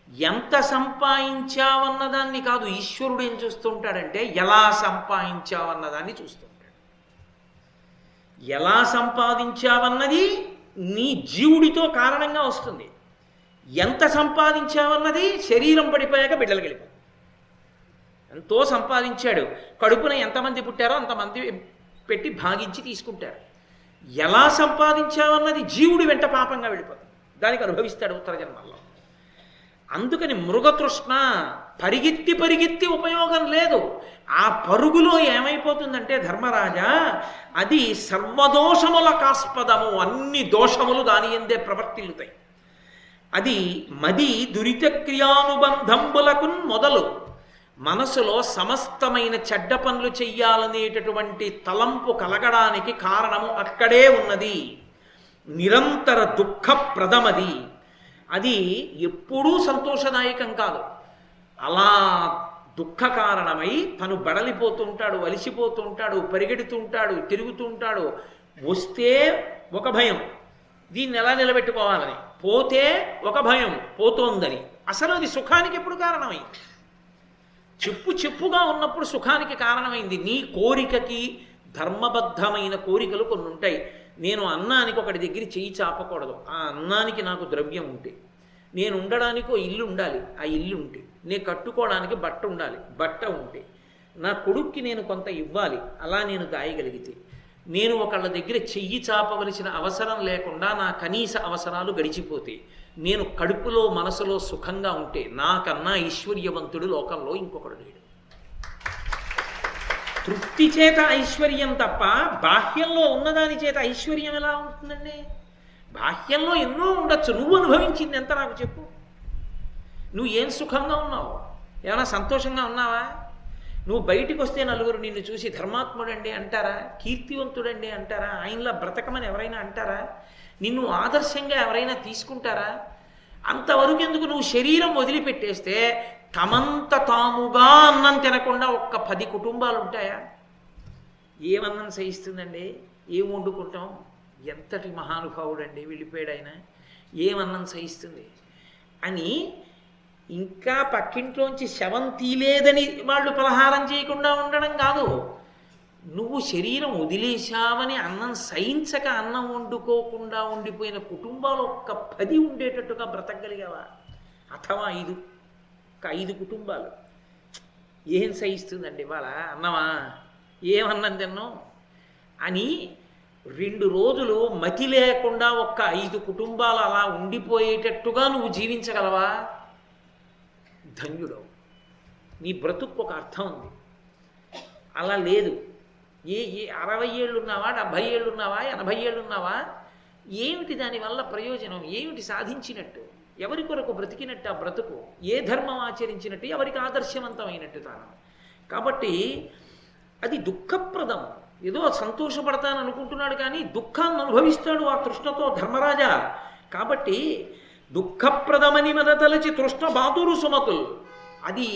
ఎంత సంపాదించావన్నదాన్ని కాదు, ఈశ్వరుడు ఏం చూస్తుంటాడంటే ఎలా సంపాదించావన్నదాన్ని చూస్తుంటాడు. ఎలా సంపాదించావన్నది నీ జీవుడితో కారణంగా వస్తుంది. ఎంత సంపాదించావన్నది శరీరం పడిపోయాక బిడ్డలు గెలిపారు. ఎంతో సంపాదించాడు, కడుపున ఎంతమంది పుట్టారో అంతమంది పెట్టి భాగించి తీసుకుంటారు. ఎలా సంపాదించావన్నది జీవుడి వెంట పాపంగా వెళ్ళిపోతుంది, దానికి అనుభవిస్తాడు ఉత్తర జన్మల్లో. అందుకని మృగతృష్ణ పరిగెత్తి పరిగెత్తి ఉపయోగం లేదు. ఆ పరుగులో ఏమైపోతుందంటే ధర్మరాజా, అది సర్వదోషముల కాస్పదము, అన్ని దోషములు దాని ఎందే ప్రవర్తిల్లుతాయి. అది మది దురిత క్రియానుబంధంబులకు మొదలు, మనసులో సమస్తమైన చెడ్డ పనులు చెయ్యాలనేటటువంటి తలంపు కలగడానికి కారణము అక్కడే ఉన్నది. నిరంతర దుఃఖప్రదమది, అది ఎప్పుడూ సంతోషదాయకం కాదు. అలా దుఃఖ కారణమై తను బడలిపోతుంటాడు, అలిసిపోతుంటాడు, పరిగెడుతుంటాడు, తిరుగుతుంటాడు. వస్తే ఒక భయం, దీన్ని ఎలా నిలబెట్టుకోవాలని, పోతే ఒక భయం పోతోందని. అసలు అది సుఖానికి ఎప్పుడు కారణమైంది? చెప్పుగా ఉన్నప్పుడు సుఖానికి కారణమైంది. నీ కోరికకి ధర్మబద్ధమైన కోరికలు కొన్ని ఉంటాయి. నేను అన్నానికి ఒకటి దగ్గర చెయ్యి చాపకూడదు, ఆ అన్నానికి నాకు ద్రవ్యం ఉంటే. నేను ఉండడానికి ఓ ఇల్లు ఉండాలి, ఆ ఇల్లు ఉంటే. నేను కట్టుకోవడానికి బట్ట ఉండాలి, బట్ట ఉంటే. నా కొడుక్కి నేను కొంత ఇవ్వాలి, అలా నేను దాయగలిగితే. నేను ఒకళ్ళ దగ్గర చెయ్యి చాపవలసిన అవసరం లేకుండా నా కనీస అవసరాలు గడిచిపోతే, నేను కడుపులో మనసులో సుఖంగా ఉంటే, నాకన్నా ఐశ్వర్యవంతుడు లోకంలో ఇంకొకడు లేడు. తృప్తి చేత ఐశ్వర్యం తప్ప బాహ్యంలో ఉన్నదాని చేత ఐశ్వర్యం ఎలా ఉంటుందండి? బాహ్యంలో ఎన్నో ఉండొచ్చు, నువ్వు అనుభవించింది ఎంత నాకు చెప్పు. నువ్వు ఏం సుఖంగా ఉన్నావు? ఏమైనా సంతోషంగా ఉన్నావా? నువ్వు బయటికి వస్తే నలుగురు నిన్ను చూసి ధర్మాత్ముడండి అంటారా, కీర్తివంతుడండి అంటారా, ఆయనలా బ్రతకమని ఎవరైనా అంటారా, నిన్ను ఆదర్శంగా ఎవరైనా తీసుకుంటారా? అంతవరకు ఎందుకు నువ్వు శరీరం వదిలిపెట్టేస్తే తమంత తాముగా అన్నం తినకుండా ఒక్క 10 కుటుంబాలు ఉంటాయా? ఏమన్నం సహిస్తుందండి? ఏం వండుకుంటాం? ఎంతటి మహానుభావుడండి వెళ్ళిపోయాడు ఆయన, ఏమన్నం సహిస్తుంది అని. ఇంకా పక్కింట్లోంచి శవం తీలేదని వాళ్ళు పలహారం చేయకుండా ఉండడం కాదు, నువ్వు శరీరం వదిలేశావని అన్నం సహించక అన్నం వండుకోకుండా ఉండిపోయిన కుటుంబాలు ఒక్క 10 ఉండేటట్టుగా బ్రతకగలిగావా? అథవా 5 కుటుంబాలు. ఏం సహిస్తుందండి వాళ్ళ అన్నమా? ఏమన్నం తిన్నాం అని 2 రోజులు మతి లేకుండా ఒక్క 5 కుటుంబాలు అలా ఉండిపోయేటట్టుగా నువ్వు జీవించగలవా? ధన్యుడవు. నీ బ్రతుకు ఒక అర్థం ఉంది. అలా లేదు. ఏ 60 ఏళ్ళు ఉన్నావా, 70 ఏళ్ళు ఉన్నావా, 80 ఏళ్ళు ఉన్నావా, ఏమిటి దానివల్ల ప్రయోజనం? ఏమిటి సాధించినట్టు? ఎవరి కొరకు బ్రతికినట్టు ఆ బ్రతుకు? ఏ ధర్మం ఆచరించినట్టు? ఎవరికి ఆదర్శవంతమైనట్టు తాను? కాబట్టి అది దుఃఖప్రదం. ఏదో సంతోషపడతాను అనుకుంటున్నాడు కానీ దుఃఖాన్ని అనుభవిస్తాడు ఆ తృష్ణతో ధర్మరాజా. కాబట్టి దుఃఖప్రదమని మదతలచి తృష్ణ బాతురు సుమతులు, అది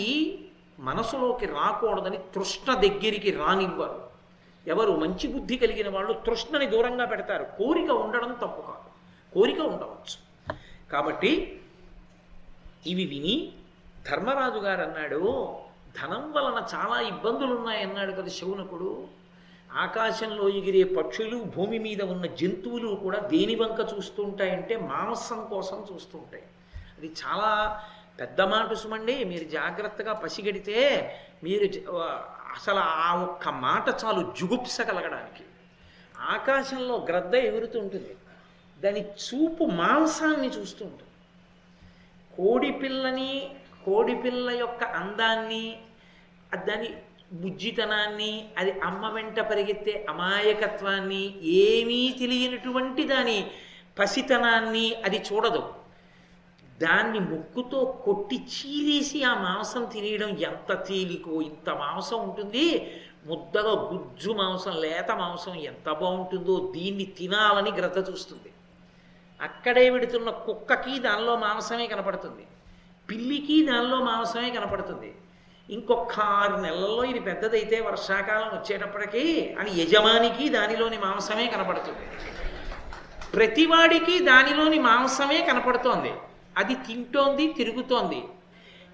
మనసులోకి రాకూడదని తృష్ణ దగ్గరికి రానివ్వరు. ఎవరు మంచి బుద్ధి కలిగిన వాళ్ళు తృష్ణని దూరంగా పెడతారు. కోరిక ఉండడం తప్పు కాదు, కోరిక ఉండవచ్చు. కాబట్టి ఇవి విని ధర్మరాజు గారు అన్నాడు, ధనం వలన చాలా ఇబ్బందులు ఉన్నాయన్నాడు కదా శౌనకుడు. ఆకాశంలో ఎగిరే పక్షులు, భూమి మీద ఉన్న జంతువులు కూడా దేని వంక చూస్తూ ఉంటాయంటే మాంసం కోసం చూస్తూ ఉంటాయి. అది చాలా పెద్ద మాట సుమండి. మీరు జాగ్రత్తగా పసిగడితే మీరు అసలు ఆ ఒక్క మాట చాలు జుగుప్స కలగడానికి. ఆకాశంలో గ్రద్ద ఎగురుతూ ఉంటుంది, దాని చూపు మాంసాన్ని చూస్తూ ఉంటుంది. కోడిపిల్ల యొక్క అందాన్ని, దాని బుజ్జితనాన్ని, అది అమ్మ వెంట పరిగెత్తే అమాయకత్వాన్ని, ఏమీ తెలియనటువంటి దాని పసితనాన్ని అది చూడదు. దాన్ని ముక్కుతో కొట్టి చీరేసి ఆ మాంసం తినేయడం ఎంత తేలికో. ఇంత మాంసం ఉంటుంది, ముద్దగా గుజ్జు మాంసం, లేత మాంసం ఎంత బాగుంటుందో, దీన్ని తినాలని గ్రద్ద చూస్తుంది. అక్కడే విడుతున్న కుక్కకి దానిలో మాంసమే కనపడుతుంది, పిల్లికి దానిలో మాంసమే కనపడుతుంది. ఇంకొక 6 నెలల్లో ఇది పెద్దదైతే వర్షాకాలం వచ్చేటప్పటికీ అని యజమానికి దానిలోని మాంసమే కనపడుతుంది. ప్రతివాడికి దానిలోని మాంసమే కనపడుతోంది. అది తింటోంది, తిరుగుతోంది.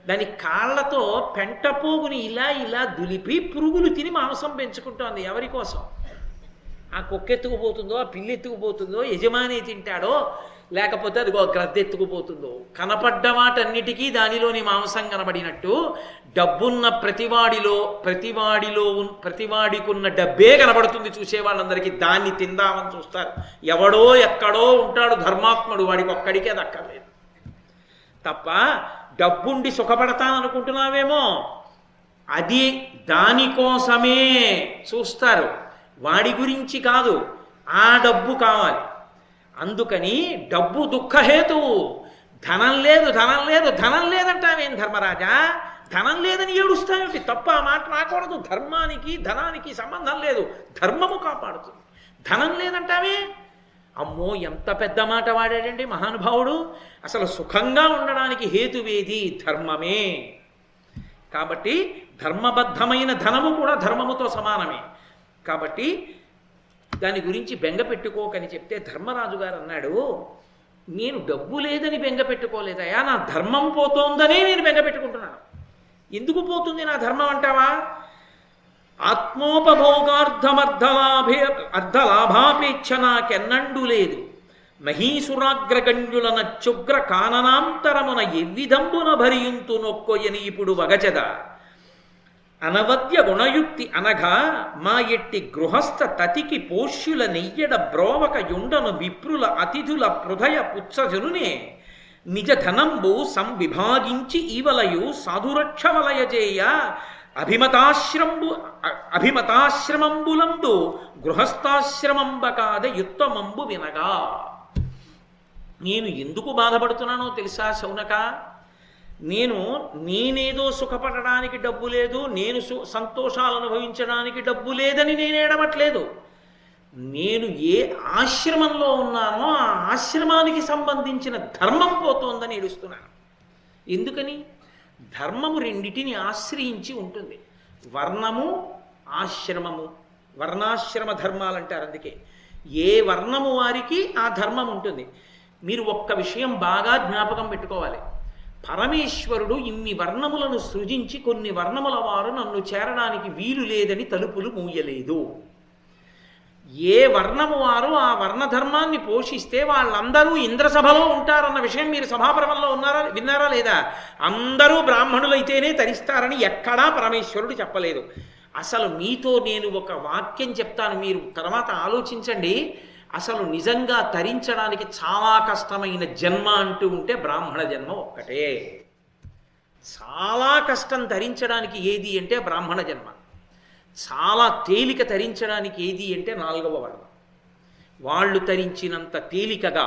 దాని కాళ్ళతో పెంటపోగుని ఇలా ఇలా దులిపి పురుగులు తిని మాంసం పెంచుకుంటోంది. ఎవరి కోసం? ఆ కుక్క ఎత్తుకుపోతుందో, ఆ పిల్లి ఎత్తుకుపోతుందో, యజమాని తింటాడో, లేకపోతే అదిగో గ్రద్ద ఎత్తుకుపోతుందో. కనపడ్డ వాటన్నిటికీ దానిలోని మాంసం కనబడినట్టు డబ్బున్న ప్రతివాడికున్న డబ్బే కనబడుతుంది చూసే వాళ్ళందరికీ. దాన్ని తిందామని చూస్తారు. ఎవడో ఎక్కడో ఉంటాడు ధర్మాత్ముడు, వాడికి ఒక్కడికే దక్కర్లేదు తప్ప డబ్బుండి సుఖపడతాననుకుంటున్నావేమో, అది దానికోసమే చూస్తారు, వాడి గురించి కాదు. ఆ డబ్బు కావాలి. అందుకని డబ్బు దుఃఖహేతువు. ధనం లేదు, ధనం లేదు, ధనం లేదంటావేం ధర్మరాజా? ధనం లేదని ఏడుస్తావేంటి? తప్ప ఆ మాట రాకూడదు. ధర్మానికి ధనానికి సంబంధం లేదు, ధర్మము కాపాడుతుంది. ధనం లేదంటావే? అమ్మో, ఎంత పెద్ద మాట వాడాడండి మహానుభావుడు. అసలు సుఖంగా ఉండడానికి హేతువేది? ధర్మమే. కాబట్టి ధర్మబద్ధమైన ధనము కూడా ధర్మముతో సమానమే. కాబట్టి దాని గురించి బెంగ పెట్టుకోకని చెప్తే ధర్మరాజు గారు అన్నాడు, నేను డబ్బు లేదని బెంగ పెట్టుకోలేదయా, నా ధర్మం పోతోందనే నేను బెంగ పెట్టుకుంటున్నాను. ఎందుకు పోతుంది నా ధర్మం అంటావా? అర్ధలాభాపేచ్ఛ నాకెన్నండు లేదు, మహీసురాగ్రగణ్యుల నచ్చుగ్ర కాననాంతరమున ఎవ్విధంబున భరియుంతు నొక్కొయని ఇప్పుడు వగచద అనవద్య గుణయుక్తి అనగా మా ఎట్టి గృహస్థ తతికి పోష్యుల నెయ్యడ బ్రోవక యుండను విప్రుల అతిథుల హృదయ పుచ్చజనునే నిజ ధనంబు సంవిభాగించి ఈవలయు సాధురక్షవలయజేయ అభిమతాశ్రమంబులందు గృహస్థాశ్రమంబ కాద యుత్తమంబు వినగా. నేను ఎందుకు బాధపడుతున్నానో తెలుసా శౌనక? నేనేదో సుఖపడడానికి డబ్బు లేదు, నేను సంతోషాలు అనుభవించడానికి డబ్బు లేదని నేను ఏడవట్లేదు. నేను ఏ ఆశ్రమంలో ఉన్నానో ఆ ఆశ్రమానికి సంబంధించిన ధర్మం పోతోందని ఏడుస్తున్నాను. ఎందుకని? ధర్మము రెండిటిని ఆశ్రయించి ఉంటుంది. వర్ణము, ఆశ్రమము. వర్ణాశ్రమ ధర్మాలు అంటారు. అందుకే ఏ వర్ణము వారికి ఆ ధర్మం ఉంటుంది. మీరు ఒక్క విషయం బాగా జ్ఞాపకం పెట్టుకోవాలి. పరమేశ్వరుడు ఇన్ని వర్ణములను సృజించి కొన్ని వర్ణముల వారు నన్ను చేరడానికి వీలు లేదని తలుపులు మూయలేదు. ఏ వర్ణము వారు ఆ వర్ణధర్మాన్ని పోషిస్తే వాళ్ళందరూ ఇంద్రసభలో ఉంటారన్న విషయం మీరు సభాపర్వంలో విన్నారా లేదా? అందరూ బ్రాహ్మణులైతేనే తరిస్తారని ఎక్కడా పరమేశ్వరుడు చెప్పలేదు. అసలు మీతో నేను ఒక వాక్యం చెప్తాను, మీరు తర్వాత ఆలోచించండి. అసలు నిజంగా తరించడానికి చాలా కష్టమైన జన్మ అంటూ ఉంటే బ్రాహ్మణ జన్మ ఒక్కటే. చాలా కష్టం తరించడానికి ఏది అంటే బ్రాహ్మణ జన్మ. చాలా తేలిక తరించడానికి ఏది అంటే 4వ వర్ణం. వాళ్ళు తరించినంత తేలికగా